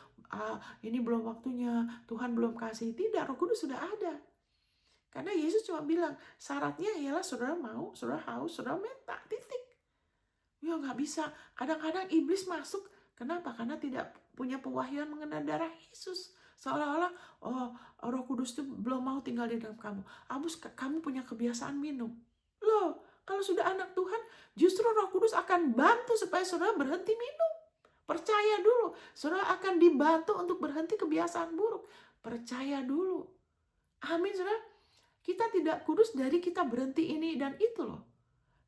ini belum waktunya, Tuhan belum kasih. Tidak, Roh Kudus sudah ada. Karena Yesus cuma bilang, syaratnya ialah saudara mau, saudara haus, saudara minta, titik. Ya nggak bisa. Kadang-kadang iblis masuk. Kenapa? Karena tidak punya pewahyuan mengenai darah Yesus. Seolah-olah, Roh Kudus itu belum mau tinggal di dalam kamu. Abus, kamu punya kebiasaan minum. Loh, Kalau sudah anak Tuhan, justru Roh Kudus akan bantu supaya saudara berhenti minum. Percaya dulu, saudara akan dibantu untuk berhenti kebiasaan buruk. Percaya dulu. Amin, saudara. Kita tidak kudus dari kita berhenti ini dan itu loh.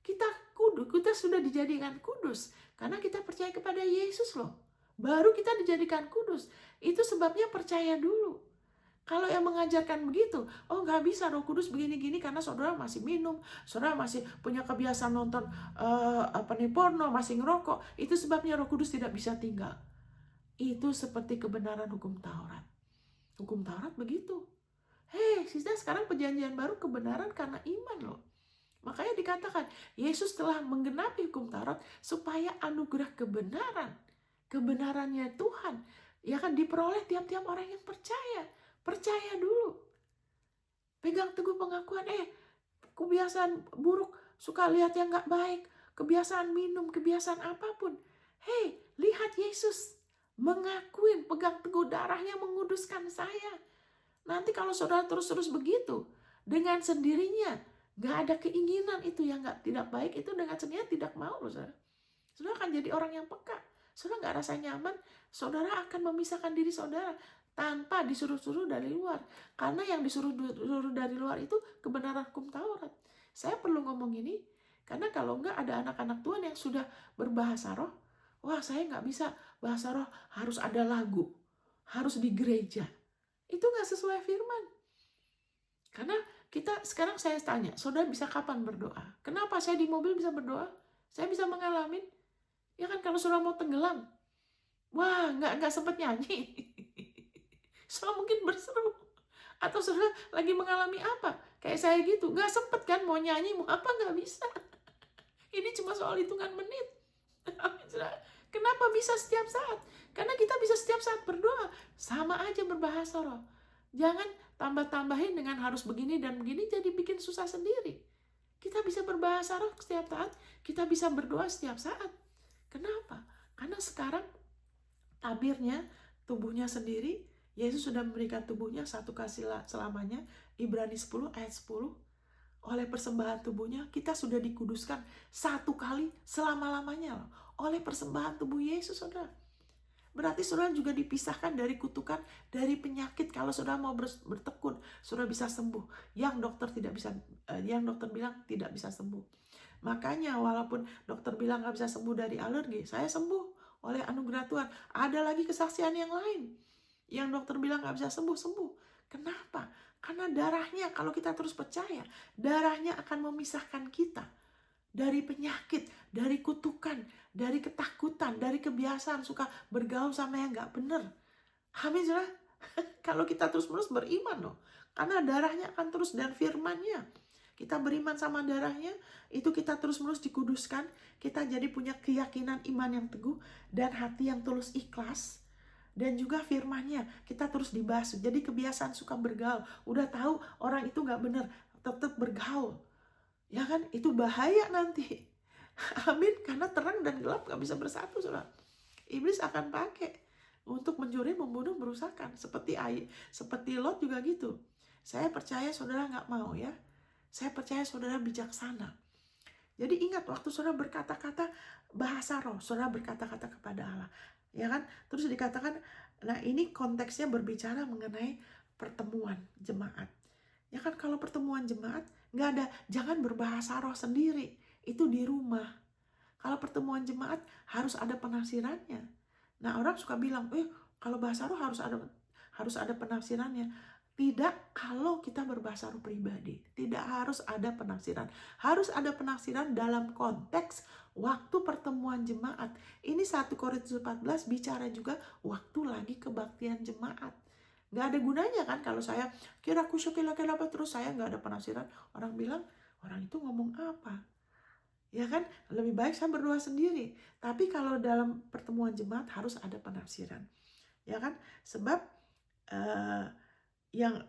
Kita kudus, kita sudah dijadikan kudus karena kita percaya kepada Yesus loh. Baru kita dijadikan kudus. Itu sebabnya percaya dulu. Kalau yang mengajarkan begitu, oh nggak bisa Roh Kudus begini-gini karena saudara masih minum, saudara masih punya kebiasaan nonton porno, masih ngerokok. Itu sebabnya Roh Kudus tidak bisa tinggal. Itu seperti kebenaran hukum Taurat. Hukum Taurat begitu. Hei, sekarang perjanjian baru kebenaran karena iman loh. Makanya dikatakan Yesus telah menggenapi hukum Taurat supaya anugerah kebenarannya Tuhan ya kan diperoleh tiap-tiap orang yang percaya. Percaya dulu. Pegang teguh pengakuan, kebiasaan buruk, suka lihat yang gak baik, kebiasaan minum, kebiasaan apapun. Hei, lihat Yesus mengakuin, pegang teguh darahnya menguduskan saya. Nanti kalau saudara terus-terus begitu, dengan sendirinya, gak ada keinginan itu yang tidak baik, itu dengan sendirinya tidak mau loh saudara. Saudara akan jadi orang yang peka. Saudara gak rasa nyaman, saudara akan memisahkan diri saudara tanpa disuruh-suruh dari luar. Karena yang disuruh dari luar itu kebenaran hukum Taurat. Saya perlu ngomong ini, karena kalau enggak ada anak-anak Tuhan yang sudah berbahasa roh, wah saya nggak bisa bahasa roh, harus ada lagu, harus di gereja. Itu nggak sesuai firman. Karena kita sekarang saya tanya, saudara bisa kapan berdoa? Kenapa saya di mobil bisa berdoa? Saya bisa mengalami. Ya kan kalau saudara mau tenggelam, wah nggak sempat nyanyi. Saudara mungkin berseru. Atau saudara lagi mengalami apa? Kayak saya gitu, nggak sempet kan mau nyanyi, mau apa nggak bisa. Ini cuma soal hitungan menit. Kenapa bisa setiap saat? Karena kita bisa setiap saat berdoa. Sama aja berbahasa roh. Jangan tambah-tambahin dengan harus begini dan begini, jadi bikin susah sendiri. Kita bisa berbahasa roh setiap saat, kita bisa berdoa setiap saat. Kenapa? Karena sekarang tabirnya, tubuhnya sendiri, Yesus sudah memberikan tubuhnya satu kali selamanya. Ibrani 10 ayat 10. Oleh persembahan tubuhnya, kita sudah dikuduskan satu kali selama-lamanya loh. Oleh persembahan tubuh Yesus, saudara. Berarti saudara juga dipisahkan dari kutukan, dari penyakit. Kalau saudara mau bertekun, saudara bisa sembuh. Yang dokter bilang tidak bisa sembuh. Makanya walaupun dokter bilang gak bisa sembuh dari alergi, saya sembuh oleh anugerah Tuhan. Ada lagi kesaksian yang lain. Yang dokter bilang gak bisa sembuh. Kenapa? Karena darahnya, kalau kita terus percaya, darahnya akan memisahkan kita dari penyakit, dari kutukan, dari ketakutan, dari kebiasaan suka bergaul sama yang gak benar. Amin, saudara. Kalau kita terus-menerus beriman loh. Karena darahnya akan terus, dan firmannya. Kita beriman sama darahnya, itu kita terus-menerus dikuduskan. Kita jadi punya keyakinan iman yang teguh, dan hati yang tulus ikhlas. Dan juga firmannya, kita terus dibasuh. Jadi kebiasaan suka bergaul. Udah tahu orang itu gak benar, tetap bergaul. Ya kan, itu bahaya nanti. Amin, karena terang dan gelap gak bisa bersatu, saudara. Iblis akan pakai untuk mencuri, membunuh, merusakkan. Seperti Lot juga gitu. Saya percaya saudara gak mau ya. Saya percaya saudara bijaksana. Jadi ingat, waktu saudara berkata-kata bahasa roh, saudara berkata-kkata kepada Allah. Ya kan? Terus dikatakan, nah ini konteksnya berbicara mengenai pertemuan jemaat. Ya kan, kalau pertemuan jemaat, nggak ada, jangan berbahasa roh sendiri. Itu di rumah. Kalau pertemuan jemaat, harus ada penafsirannya. Nah, orang suka bilang, kalau bahasa roh harus ada penafsirannya. Tidak kalau kita berbahasa roh pribadi. Tidak harus ada penafsiran. Harus ada penafsiran dalam konteks waktu pertemuan jemaat. Ini 1 Korintus 14 bicara juga waktu lagi kebaktian jemaat. Gak ada gunanya kan kalau saya kira apa terus saya gak ada penafsiran. Orang bilang, orang itu ngomong apa? Ya kan, lebih baik saya berdoa sendiri. Tapi kalau dalam pertemuan jemaat harus ada penafsiran. Ya kan, sebab yang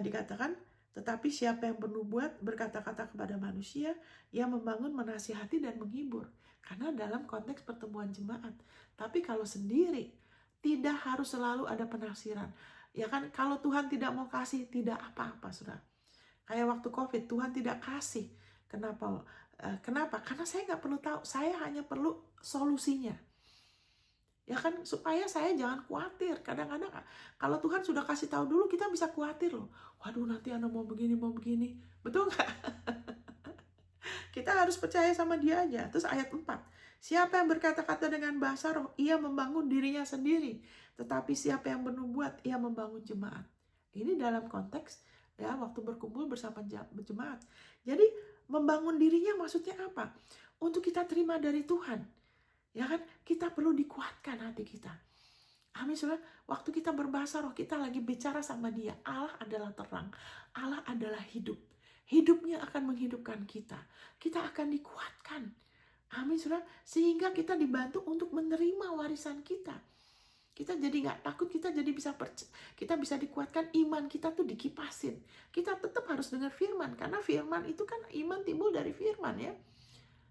dikatakan, tetapi siapa yang bernubuat berkata-kata kepada manusia, yang membangun, menasihati, dan menghibur. Karena dalam konteks pertemuan jemaat. Tapi kalau sendiri, tidak harus selalu ada penafsiran. Ya kan, kalau Tuhan tidak mau kasih, tidak apa-apa, saudara. Kayak waktu COVID, Tuhan tidak kasih. Kenapa Kenapa? Karena saya nggak perlu tahu, saya hanya perlu solusinya. Ya kan, supaya saya jangan khawatir. Kadang-kadang kalau Tuhan sudah kasih tahu dulu, kita bisa khawatir loh. Waduh, nanti anak mau begini, mau begini. Betul nggak? Kita harus percaya sama dia aja. Terus ayat 4. Siapa yang berkata-kata dengan bahasa roh, ia membangun dirinya sendiri. Tetapi siapa yang bernubuat, ia membangun jemaat. Ini dalam konteks ya waktu berkumpul bersama jemaat. Jadi membangun dirinya maksudnya apa? Untuk kita terima dari Tuhan. Ya kan, kita perlu dikuatkan hati kita. Amin, saudara. Waktu kita berbahasa roh, kita lagi bicara sama dia. Allah adalah terang, Allah adalah hidup. Hidupnya akan menghidupkan kita. Kita akan dikuatkan. Amin, saudara. Sehingga kita dibantu untuk menerima warisan kita. Kita jadi nggak takut, kita jadi kita bisa dikuatkan, iman kita tuh dikipasin. Kita tetap harus dengar firman, karena firman itu kan iman timbul dari firman ya.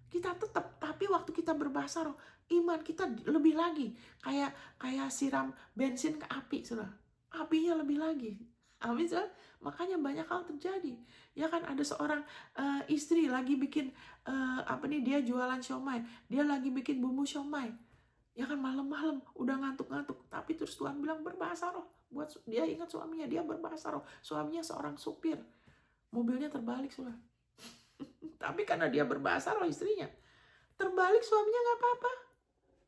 Kita tetap, tapi waktu kita berbahasa roh, iman kita lebih lagi. Kayak siram bensin ke api, saudara. Apinya lebih lagi. Amin, saudara. Makanya banyak hal terjadi. Ya kan, ada seorang istri lagi bikin dia jualan siomay. Dia lagi bikin bumbu siomay. Ya kan, malam-malam udah ngantuk-ngantuk, tapi terus Tuhan bilang berbahasa roh. Buat dia ingat suaminya, dia berbahasa roh. Suaminya seorang supir. Mobilnya terbalik, saudara. Tapi karena dia berbahasa roh istrinya, terbalik suaminya nggak apa-apa.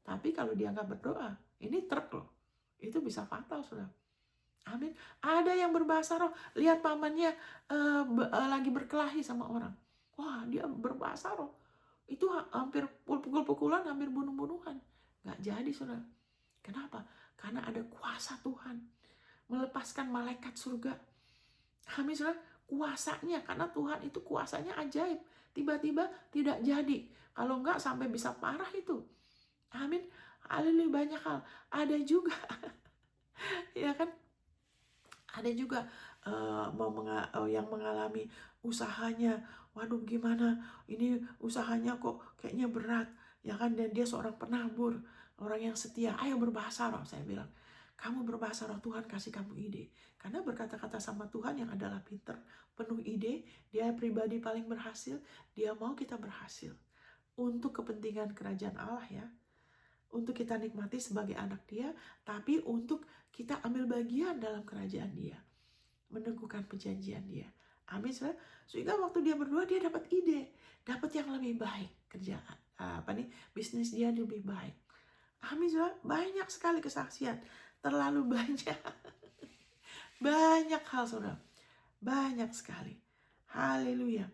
Tapi kalau dia nggak berdoa, ini truk loh. Itu bisa fatal, saudara. Amin. Ada yang berbahasa roh, lihat pamannya lagi berkelahi sama orang. Wah, dia berbahasa roh. Itu hampir pukul-pukulan, hampir bunuh-bunuhan. Nggak jadi, saudara. Kenapa? Karena ada kuasa Tuhan. Melepaskan malaikat surga. Amin, saudara. Kuasanya, karena Tuhan itu kuasanya ajaib. Tiba-tiba tidak jadi. Kalau enggak sampai bisa parah itu. Amin. Haleluya, banyak hal. Ada juga ya kan? Ada juga yang mengalami usahanya. Waduh, gimana? Ini usahanya kok kayaknya berat. Ya kan? Dan dia seorang penabur, orang yang setia. Ayo berbahasa roh, saya bilang. Kamu berbahasa roh, Tuhan kasih kamu ide. Karena berkata-kata sama Tuhan yang adalah pinter, penuh ide, dia pribadi paling berhasil, dia mau kita berhasil. Untuk kepentingan kerajaan Allah ya. Untuk kita nikmati sebagai anak dia, tapi untuk kita ambil bagian dalam kerajaan dia. Meneguhkan perjanjian dia. Amin, saudara. Sehingga waktu dia berdoa, dia dapat ide. Dapat yang lebih baik. Kerjaan, bisnis dia lebih baik. Amin, saudara. Banyak sekali kesaksian. Terlalu banyak. Banyak hal, saudara. Banyak sekali. Haleluya.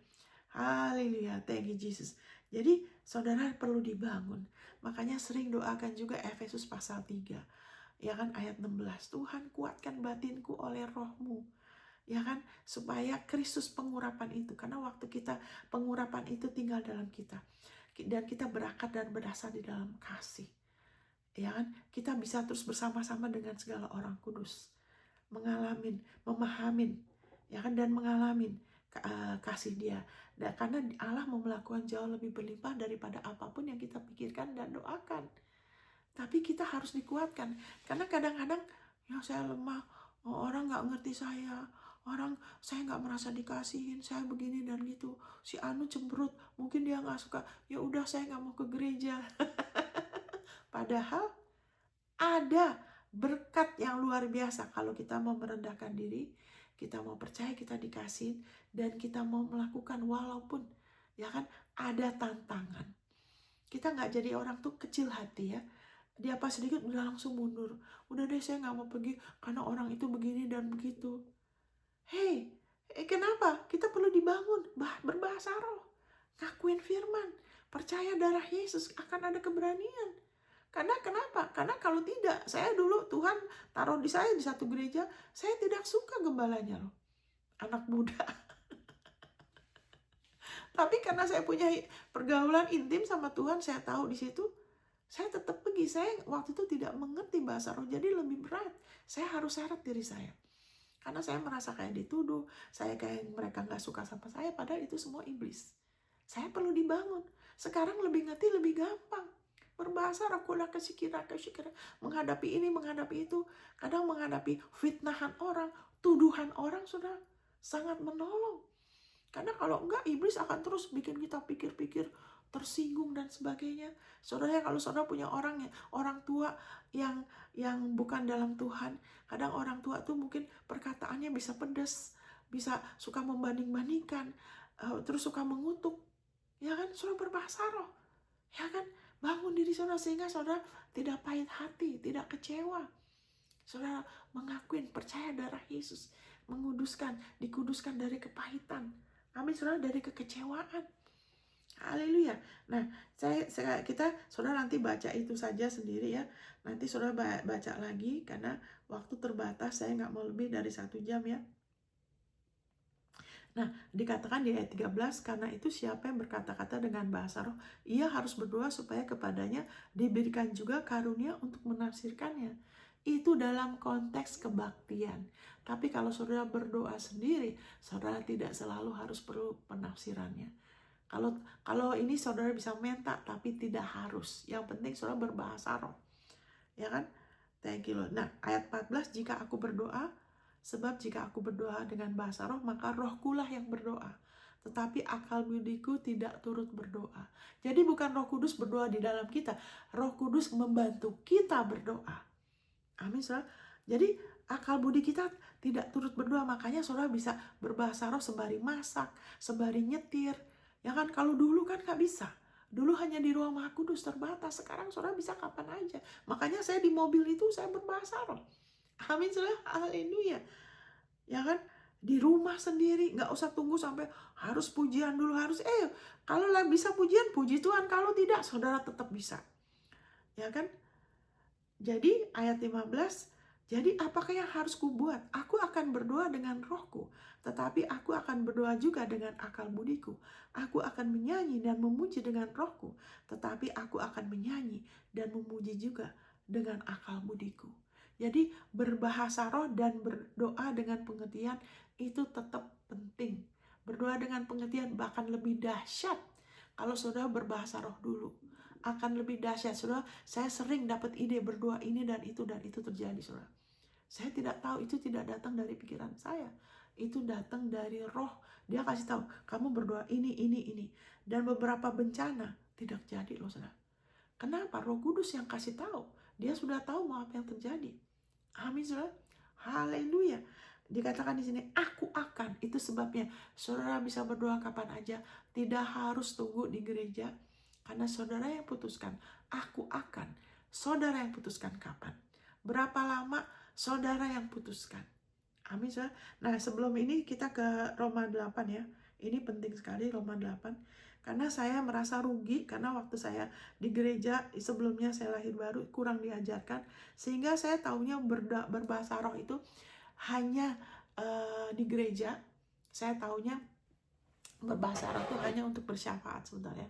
Haleluya. Thank you, Jesus. Jadi, saudara perlu dibangun. Makanya sering doakan juga Efesus pasal 3. Ya kan, ayat 16. Tuhan kuatkan batinku oleh rohmu. Ya kan, supaya Kristus pengurapan itu. Karena waktu kita pengurapan itu tinggal dalam kita. Dan kita berakar dan berdasar di dalam kasih. Ya kan, kita bisa terus bersama-sama dengan segala orang kudus, memahamin, ya kan, dan mengalamin kasih dia. Dan karena Allah mau melakukan jauh lebih berlimpah daripada apapun yang kita pikirkan dan doakan. Tapi kita harus dikuatkan, karena kadang-kadang ya saya lemah, orang nggak ngerti saya, saya nggak merasa dikasihin, saya begini dan gitu. Si Anu cemberut, mungkin dia nggak suka. Ya udah, saya nggak mau ke gereja. Padahal ada berkat yang luar biasa kalau kita mau merendahkan diri, kita mau percaya kita dikasih, dan kita mau melakukan walaupun ya kan ada tantangan. Kita nggak jadi orang tuh kecil hati ya. Dia apa sedikit udah langsung mundur. Udah deh, saya nggak mau pergi karena orang itu begini dan begitu. Hei, kenapa? Kita perlu dibangun, berbahasa roh, ngakuin firman, percaya darah Yesus, akan ada keberanian. Karena kenapa? Karena kalau tidak, saya dulu Tuhan taruh di saya di satu gereja, saya tidak suka gembalanya loh, anak muda. Tapi karena saya punya pergaulan intim sama Tuhan, saya tahu di situ, saya tetap pergi. Saya waktu itu tidak mengerti bahasa roh, jadi lebih berat. Saya harus syarat diri saya. Karena saya merasa kayak dituduh, saya kayak mereka nggak suka sama saya, padahal itu semua iblis. Saya perlu dibangun. Sekarang lebih ngerti, lebih gampang. Berbahasa roh, kesikira, menghadapi ini, menghadapi itu. Kadang menghadapi fitnahan orang, tuduhan orang, sudah sangat menolong. Karena kalau enggak, iblis akan terus bikin kita pikir-pikir, tersinggung dan sebagainya. Saudara, kalau saudara punya orang tua yang bukan dalam Tuhan, kadang orang tua tuh mungkin perkataannya bisa pedas, bisa suka membanding-bandingkan, terus suka mengutuk, ya kan? Saudara berbahasa roh, ya kan? Bangun diri saudara sehingga saudara tidak pahit hati, tidak kecewa. Saudara mengakuin, percaya darah Yesus, dikuduskan dari kepahitan. Amin, saudara, dari kekecewaan. Haleluya. Nah, saudara nanti baca itu saja sendiri ya. Nanti saudara baca lagi karena waktu terbatas, saya nggak mau lebih dari 1 jam ya. Nah, dikatakan di ayat 13, karena itu siapa yang berkata-kata dengan bahasa roh, ia harus berdoa supaya kepadanya diberikan juga karunia untuk menafsirkannya. Itu dalam konteks kebaktian. Tapi kalau saudara berdoa sendiri, saudara tidak selalu harus perlu penafsirannya. Kalau ini saudara bisa minta, tapi tidak harus. Yang penting saudara berbahasa roh. Ya kan? Thank you Lord. Nah, ayat 14, jika aku berdoa, sebab jika aku berdoa dengan bahasa roh, maka rohkulah yang berdoa. Tetapi akal budiku tidak turut berdoa. Jadi bukan Roh Kudus berdoa di dalam kita. Roh Kudus membantu kita berdoa. Amin, saudara. Jadi akal budi kita tidak turut berdoa. Makanya saudara bisa berbahasa roh sembari masak, sembari nyetir. Ya kan, kalau dulu kan gak bisa. Dulu hanya di ruang Maha Kudus terbatas. Sekarang saudara bisa kapan aja. Makanya saya di mobil itu saya berbahasa roh. Amin, saudara. Haleluya. Ya kan? Di rumah sendiri, nggak usah tunggu sampai harus pujian dulu, kalau lah bisa pujian, puji Tuhan. Kalau tidak, saudara tetap bisa. Ya kan? Jadi ayat 15, jadi apakah yang harus kubuat? Aku akan berdoa dengan rohku, tetapi aku akan berdoa juga dengan akal budiku. Aku akan menyanyi dan memuji dengan rohku, tetapi aku akan menyanyi dan memuji juga dengan akal budiku. Jadi berbahasa roh dan berdoa dengan pengertian itu tetap penting. Berdoa dengan pengertian bahkan lebih dahsyat kalau saudara berbahasa roh dulu. Akan lebih dahsyat, saudara. Saya sering dapat ide berdoa ini dan itu terjadi, saudara. Saya tidak tahu, itu tidak datang dari pikiran saya. Itu datang dari roh. Dia kasih tahu, kamu berdoa ini. Dan beberapa bencana tidak jadi loh, saudara. Kenapa? Roh Kudus yang kasih tahu. Dia sudah tahu mau apa yang terjadi. Amin, saudara. Haleluya. Dikatakan di sini, aku akan. Itu sebabnya saudara bisa berdoa kapan aja. Tidak harus tunggu di gereja. Karena saudara yang putuskan, aku akan. Saudara yang putuskan kapan. Berapa lama, saudara yang putuskan. Amin, saudara. Nah, sebelum ini kita ke Roma 8 ya. Ini penting sekali, Roma 8. Karena saya merasa rugi, karena waktu saya di gereja sebelumnya saya lahir baru, kurang diajarkan. Sehingga saya taunya berbahasa roh itu hanya di gereja. Saya taunya berbahasa roh itu hanya untuk bersyafaat, sebentar ya.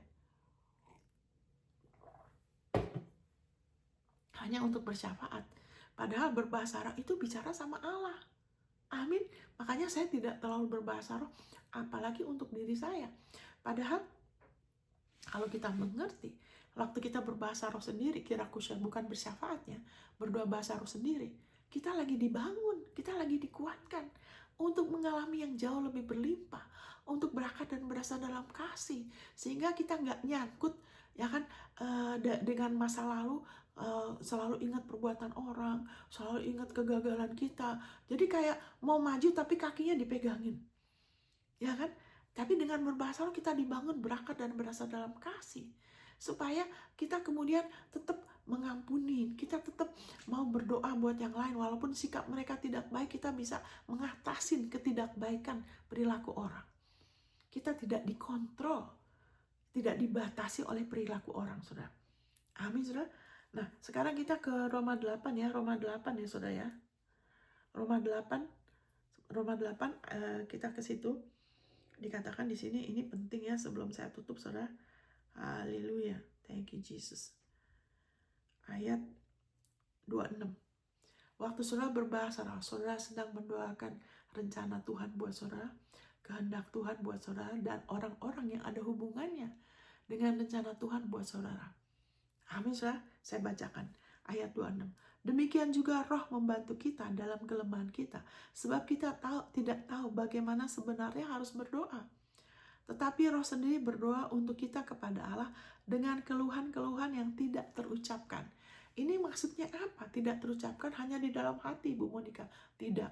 Hanya untuk bersyafaat. Padahal berbahasa roh itu bicara sama Allah. Amin. Makanya saya tidak terlalu berbahasa roh, apalagi untuk diri saya. Padahal kalau kita mengerti, waktu kita berbahasa roh sendiri, kira khusyuk bukan bersyafaatnya, berdoa bahasa roh sendiri, kita lagi dibangun, kita lagi dikuatkan untuk mengalami yang jauh lebih berlimpah, untuk berangkat dan berasal dalam kasih, sehingga kita nggak nyangkut, ya kan, dengan masa lalu. Selalu ingat perbuatan orang, selalu ingat kegagalan kita. Jadi kayak mau maju tapi kakinya dipegangin, ya kan? Tapi dengan berbahasa roh kita dibangun berangkat dan berasal dalam kasih, supaya kita kemudian tetap mengampuni, kita tetap mau berdoa buat yang lain walaupun sikap mereka tidak baik. Kita bisa mengatasi ketidakbaikan perilaku orang. Kita tidak dikontrol, tidak dibatasi oleh perilaku orang, saudara. Amin, saudara. Nah, sekarang kita ke Roma 8 ya. Roma 8 ya, saudara ya. Roma 8 kita ke situ. Dikatakan di sini, ini penting ya sebelum saya tutup, saudara. Haleluya. Thank you Jesus. Ayat 26. Waktu saudara berbahasa roh, saudara sedang mendoakan rencana Tuhan buat saudara, kehendak Tuhan buat saudara, dan orang-orang yang ada hubungannya dengan rencana Tuhan buat saudara. Amin, saudara. Saya bacakan ayat 26. Demikian juga roh membantu kita dalam kelemahan kita, sebab kita tidak tahu bagaimana sebenarnya harus berdoa. Tetapi Roh sendiri berdoa untuk kita kepada Allah dengan keluhan-keluhan yang tidak terucapkan. Ini maksudnya apa? Tidak terucapkan hanya di dalam hati, Bu Monica. Tidak.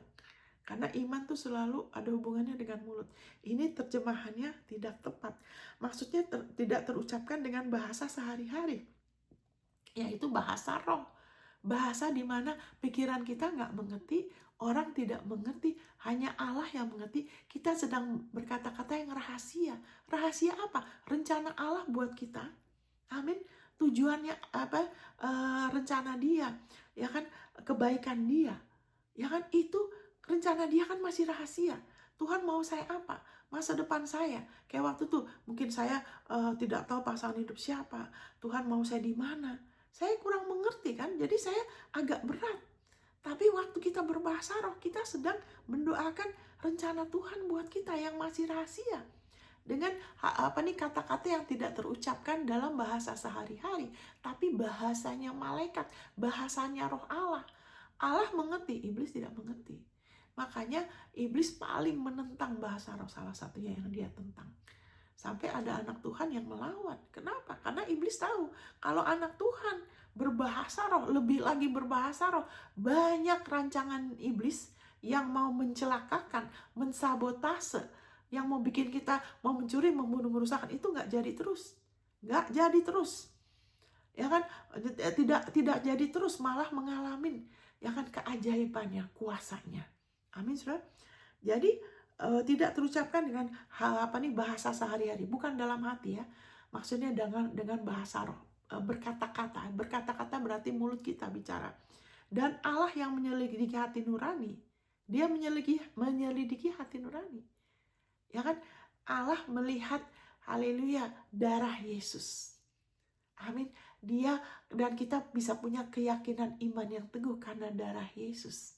Karena iman tuh selalu ada hubungannya dengan mulut. Ini terjemahannya tidak tepat. Maksudnya tidak terucapkan dengan bahasa sehari-hari, yaitu bahasa roh. Bahasa di mana pikiran kita nggak mengerti, orang tidak mengerti, hanya Allah yang mengerti. Kita sedang berkata-kata yang rahasia. Rahasia apa? Rencana Allah buat kita. Amin. Tujuannya apa? Rencana Dia, ya kan? Kebaikan Dia, ya kan? Itu rencana Dia kan masih rahasia. Tuhan mau saya apa? Masa depan saya. Kayak waktu tuh, mungkin saya tidak tahu pasangan hidup siapa. Tuhan mau saya di mana? Saya kurang mengerti kan, jadi saya agak berat. Tapi waktu kita berbahasa roh, kita sedang mendoakan rencana Tuhan buat kita yang masih rahasia. Dengan kata-kata yang tidak terucapkan dalam bahasa sehari-hari, tapi bahasanya malaikat, bahasanya roh Allah. Allah mengerti, iblis tidak mengerti. Makanya iblis paling menentang bahasa roh, salah satunya yang dia tentang. Sampai ada anak Tuhan yang melawan. Kenapa? Karena iblis tahu kalau anak Tuhan berbahasa roh, lebih lagi berbahasa roh, banyak rancangan iblis yang mau mencelakakan, mensabotase, yang mau bikin kita mau mencuri, membunuh, merusakkan, itu nggak jadi terus. Nggak jadi terus. Ya kan? Tidak jadi terus, malah mengalami ya kan keajaibannya, kuasanya. Amin, Saudara. Jadi tidak terucapkan dengan bahasa sehari-hari, bukan dalam hati ya. Maksudnya dengan bahasa roh, berkata-kata. Berkata-kata berarti mulut kita bicara. Dan Allah yang menyelidiki hati nurani, Dia menyelidiki hati nurani. Ya kan? Allah melihat, haleluya, darah Yesus. Amin. Dia dan kita bisa punya keyakinan iman yang teguh karena darah Yesus.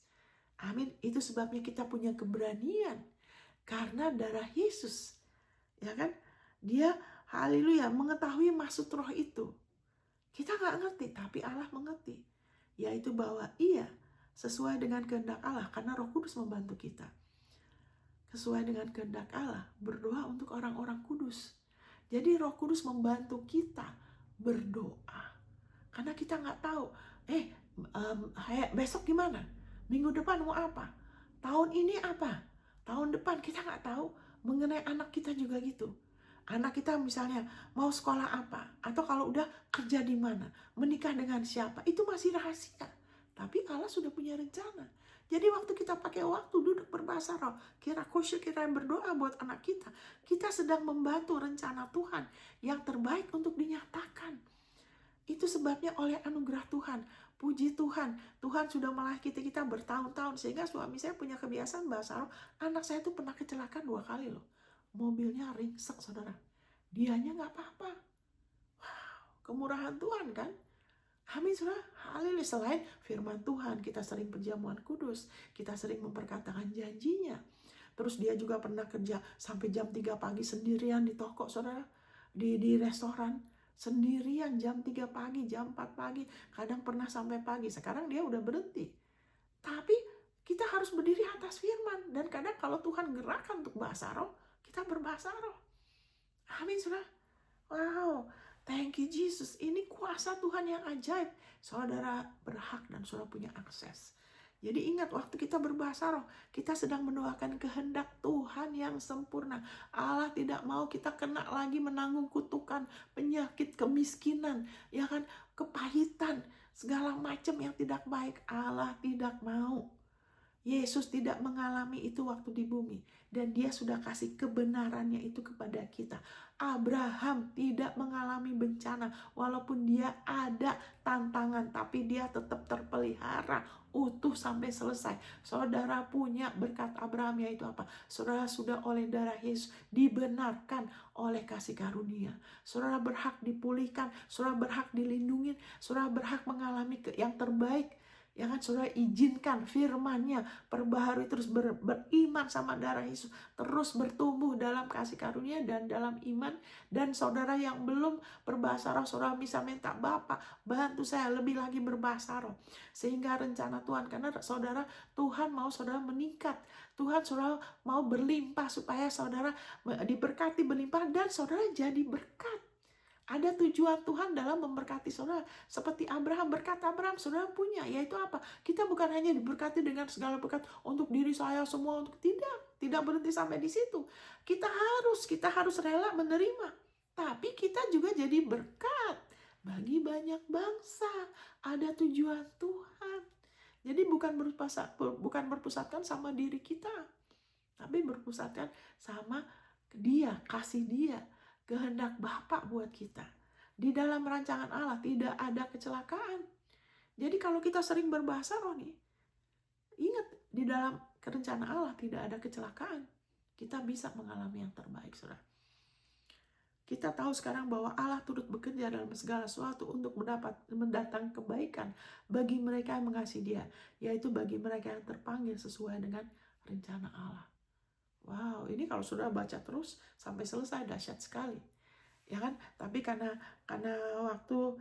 Amin. Itu sebabnya kita punya keberanian karena darah Yesus. Ya kan? Dia, haleluya, mengetahui maksud roh itu. Kita nggak ngerti, tapi Allah mengerti. Yaitu bahwa iya, sesuai dengan kehendak Allah, karena Roh Kudus membantu kita. Sesuai dengan kehendak Allah, berdoa untuk orang-orang kudus. Jadi Roh Kudus membantu kita berdoa. Karena kita nggak tahu, besok gimana? Minggu depan mau apa? Tahun ini apa? Tahun depan kita nggak tahu. Mengenai anak kita juga gitu. Anak kita misalnya mau sekolah apa? Atau kalau udah kerja di mana? Menikah dengan siapa? Itu masih rahasia. Tapi Allah sudah punya rencana. Jadi waktu kita pakai waktu duduk berbahasa roh, kira berdoa buat anak kita, kita sedang membantu rencana Tuhan yang terbaik untuk dinyatakan. Itu sebabnya oleh anugerah Tuhan, puji Tuhan, Tuhan sudah melatih kita bertahun-tahun. Sehingga suami saya punya kebiasaan bahasa roh. Anak saya tuh pernah kecelakaan 2 kali loh. Mobilnya ringsek, saudara. Dianya gak apa-apa. Wow, kemurahan Tuhan kan. Amin, saudara. Haleluya. Selain firman Tuhan, kita sering perjamuan kudus, kita sering memperkatakan janjinya. Terus dia juga pernah kerja sampai jam 3 pagi sendirian di toko, saudara. Di restoran. Sendirian jam 3 pagi, jam 4 pagi. Kadang pernah sampai pagi. Sekarang dia udah berhenti. Tapi kita harus berdiri atas firman. Dan kadang kalau Tuhan gerakan untuk bahasa roh, kita berbahasa roh. Amin, saudara. Wow, thank you Jesus. Ini kuasa Tuhan yang ajaib. Saudara berhak dan saudara punya akses. Jadi ingat, waktu kita berbahasa roh, kita sedang mendoakan kehendak Tuhan yang sempurna. Allah tidak mau kita kena lagi menanggung kutukan, penyakit, kemiskinan, ya kan, kepahitan, segala macam yang tidak baik. Allah tidak mau. Yesus tidak mengalami itu waktu di bumi. Dan dia sudah kasih kebenarannya itu kepada kita. Abraham tidak mengalami bencana. Walaupun dia ada tantangan, tapi dia tetap terpelihara utuh sampai selesai. Saudara punya berkat Abraham, yaitu apa? Saudara sudah oleh darah Yesus dibenarkan oleh kasih karunia. Saudara berhak dipulihkan. Saudara berhak dilindungi. Saudara berhak mengalami yang terbaik. Ya kan, saudara izinkan firman-Nya, perbaharui terus beriman sama darah Yesus, terus bertumbuh dalam kasih karunia dan dalam iman. Dan saudara yang belum berbahasa roh, saudara bisa minta, Bapak bantu saya lebih lagi berbahasa roh. Sehingga rencana Tuhan, karena saudara, Tuhan mau saudara meningkat, Tuhan saudara mau berlimpah, supaya saudara diberkati berlimpah dan saudara jadi berkat. Ada tujuan Tuhan dalam memberkati saudara. Seperti Abraham, berkat Abraham saudara punya, yaitu apa? Kita bukan hanya diberkati dengan segala berkat untuk diri saya semua, untuk tidak berhenti sampai di situ. Kita harus rela menerima. Tapi kita juga jadi berkat bagi banyak bangsa. Ada tujuan Tuhan. Jadi bukan berpusatkan sama diri kita, tapi berpusatkan sama Dia, kasih Dia, kehendak Bapa buat kita. Di dalam rancangan Allah tidak ada kecelakaan. Jadi kalau kita sering berbahasa roh nih, ingat, di dalam rencana Allah tidak ada kecelakaan. Kita bisa mengalami yang terbaik, saudara. Kita tahu sekarang bahwa Allah turut bekerja dalam segala sesuatu untuk mendatang kebaikan bagi mereka yang mengasihi Dia, yaitu bagi mereka yang terpanggil sesuai dengan rencana Allah. Wow, ini kalau sudah baca terus sampai selesai dahsyat sekali, ya kan? Tapi karena waktu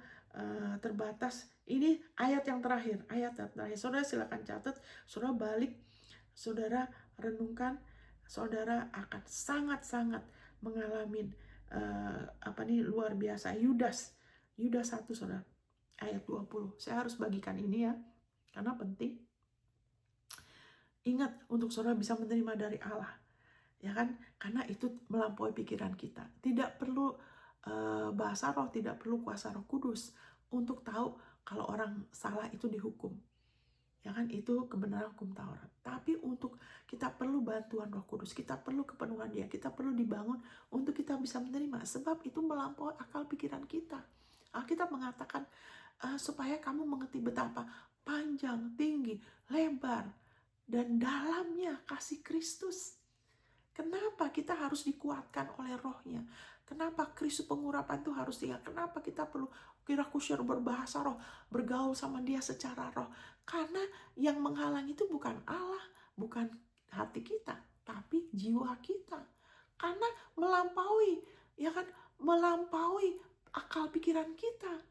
terbatas, ini ayat yang terakhir. Saudara silakan catat, saudara balik, saudara renungkan, saudara akan sangat-sangat mengalami luar biasa. Yudas 1, saudara, ayat 20. Saya harus bagikan ini ya, karena penting. Ingat, untuk saudara bisa menerima dari Allah. Ya kan, karena itu melampaui pikiran kita. Tidak perlu bahasa roh, tidak perlu kuasa Roh Kudus untuk tahu kalau orang salah itu dihukum. Ya kan, itu kebenaran hukum Taurat. Tapi untuk kita perlu bantuan Roh Kudus, kita perlu kepenuhan Dia, kita perlu dibangun untuk kita bisa menerima. Sebab itu melampaui akal pikiran kita. Alkitab mengatakan supaya kamu mengerti betapa panjang, tinggi, lebar, dan dalamnya kasih Kristus. Kenapa kita harus dikuatkan oleh rohnya? Kenapa Kristus pengurapan itu harus dia? Kenapa kita perlu kira-kusyur berbahasa roh, bergaul sama Dia secara roh? Karena yang menghalang itu bukan Allah, bukan hati kita, tapi jiwa kita. Karena melampaui, ya kan, melampaui akal pikiran kita.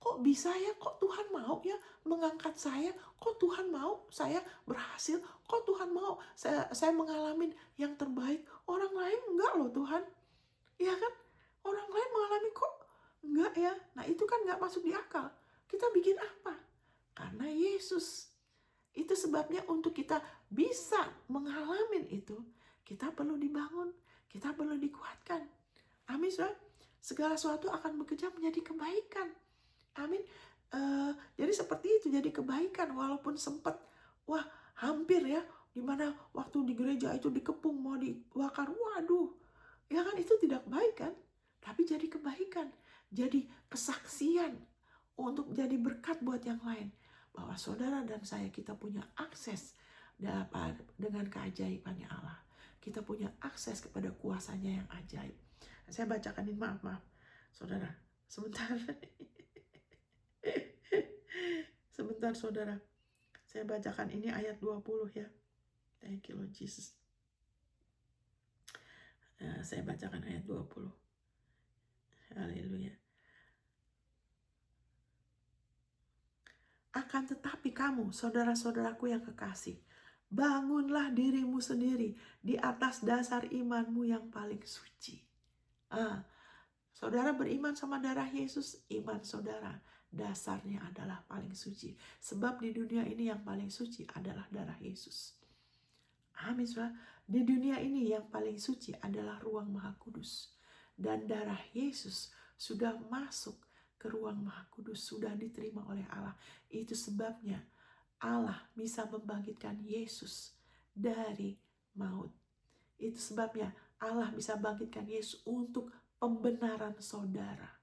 Kok bisa ya? Kok Tuhan mau ya mengangkat saya? Kok Tuhan mau saya berhasil? Kok Tuhan mau saya mengalami yang terbaik? Orang lain enggak loh Tuhan. Ya kan? Orang lain mengalami kok enggak ya? Nah itu kan enggak masuk di akal. Kita bikin apa? Karena Yesus. Itu sebabnya untuk kita bisa mengalami itu, kita perlu dibangun, kita perlu dikuatkan. Amin, saudara. Segala sesuatu akan bekerja menjadi kebaikan. Amin. Jadi seperti itu, jadi kebaikan walaupun sempat hampir ya, dimana waktu di gereja itu dikepung mau dibakar, waduh, ya kan, itu tidak baik kan, tapi jadi kebaikan, jadi kesaksian untuk jadi berkat buat yang lain, bahwa saudara dan saya, kita punya akses dengan keajaibannya Allah, kita punya akses kepada kuasanya yang ajaib. Saya bacakan ini, maaf saudara, sebentar. Sebentar saudara, saya bacakan ini ayat 20 ya. Thank you Lord Jesus. Saya bacakan ayat 20. Haleluya. Akan tetapi kamu, saudara-saudaraku yang kekasih, bangunlah dirimu sendiri di atas dasar imanmu yang paling suci. Saudara beriman sama darah Yesus, iman saudara dasarnya adalah paling suci. Sebab di dunia ini yang paling suci adalah darah Yesus. Amin, saudara. Di dunia ini yang paling suci adalah ruang Maha Kudus. Dan darah Yesus sudah masuk ke ruang Maha Kudus, sudah diterima oleh Allah. Itu sebabnya Allah bisa membangkitkan Yesus dari maut. Itu sebabnya Allah bisa bangkitkan Yesus untuk pembenaran saudara.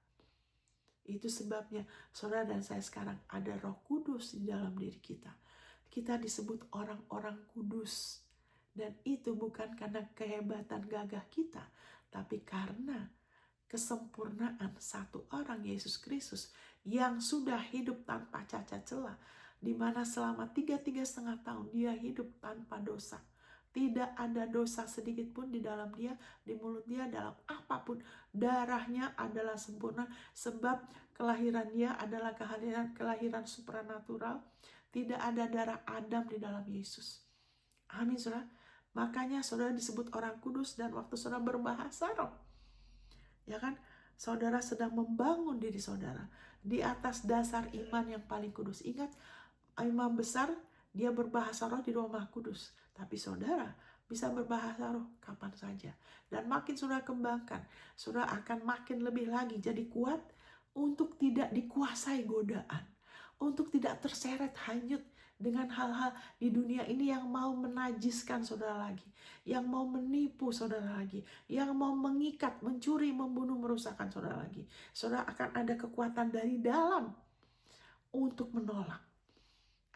Itu sebabnya saudara dan saya sekarang ada Roh Kudus di dalam diri kita. Kita disebut orang-orang kudus. Dan itu bukan karena kehebatan gagah kita, tapi karena kesempurnaan satu orang, Yesus Kristus, yang sudah hidup tanpa cacat celah, di mana selama 3,5 tahun dia hidup tanpa dosa. Tidak ada dosa sedikit pun di dalam dia, di mulut dia, dalam apapun. Darahnya adalah sempurna, sebab kelahiran dia adalah kelahiran supranatural. Tidak ada darah Adam di dalam Yesus. Amin, saudara. Makanya saudara disebut orang kudus, dan waktu saudara berbahasa roh, ya kan, saudara sedang membangun diri saudara di atas dasar iman yang paling kudus. Ingat, imam besar dia berbahasa roh di rumah kudus, tapi saudara bisa berbahasa roh kapan saja. Dan makin saudara kembangkan, saudara akan makin lebih lagi jadi kuat untuk tidak dikuasai godaan, untuk tidak terseret hanyut dengan hal-hal di dunia ini yang mau menajiskan saudara lagi, yang mau menipu saudara lagi, yang mau mengikat, mencuri, membunuh, merusakkan saudara lagi. Saudara akan ada kekuatan dari dalam untuk menolak.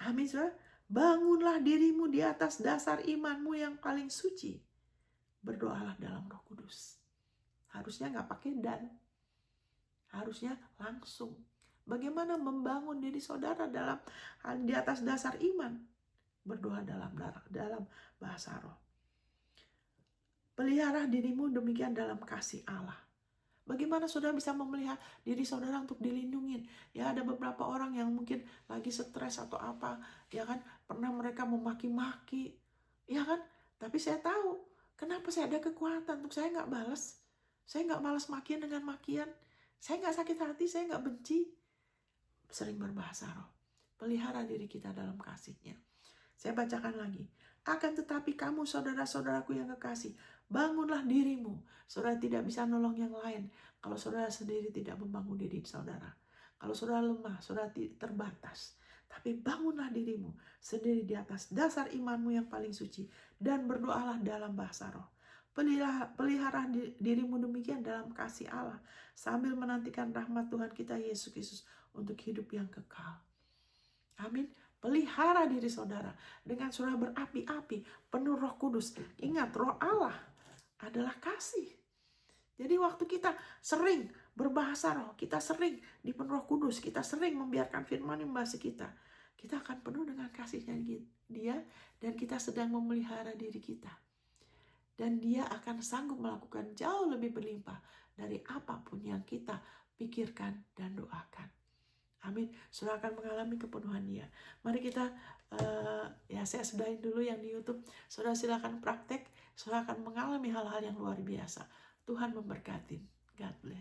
Amin, saudara. Bangunlah dirimu di atas dasar imanmu yang paling suci. Berdoalah dalam Roh Kudus. Harusnya nggak pakai dan, harusnya langsung. Bagaimana membangun diri saudara di atas dasar iman? Berdoa dalam bahasa roh. Pelihara dirimu demikian dalam kasih Allah. Bagaimana saudara bisa memelihara diri saudara untuk dilindungin? Ya, ada beberapa orang yang mungkin lagi stres atau apa, ya kan, pernah mereka memaki-maki, ya kan, tapi saya tahu kenapa saya ada kekuatan untuk saya nggak balas. Saya nggak balas makian dengan makian. Saya nggak sakit hati, saya nggak benci. Sering berbahasa roh. Pelihara diri kita dalam kasih-Nya. Saya bacakan lagi. Akan tetapi kamu saudara-saudaraku yang kekasih, bangunlah dirimu. Saudara tidak bisa nolong yang lain kalau saudara sendiri tidak membangun diri saudara. Kalau saudara lemah, saudara terbatas. Tapi bangunlah dirimu sendiri di atas dasar imanmu yang paling suci, dan berdoalah dalam bahasa roh. Pelihara dirimu demikian dalam kasih Allah, sambil menantikan rahmat Tuhan kita Yesus Kristus untuk hidup yang kekal. Amin. Pelihara diri saudara dengan saudara berapi-api, penuh Roh Kudus. Ingat, Roh Allah adalah kasih. Jadi waktu kita sering berbahasa roh, kita sering dipenuhi Roh Kudus, kita sering membiarkan firman yang membahas kita akan penuh dengan kasihnya Dia, dan kita sedang memelihara diri kita. Dan Dia akan sanggup melakukan jauh lebih berlimpah dari apapun yang kita pikirkan dan doakan. Amin. Saudara akan mengalami kepenuhan Dia. Mari kita, saya sudahin dulu yang di YouTube. Saudara silakan praktek. Saudara akan mengalami hal-hal yang luar biasa. Tuhan memberkati. God bless.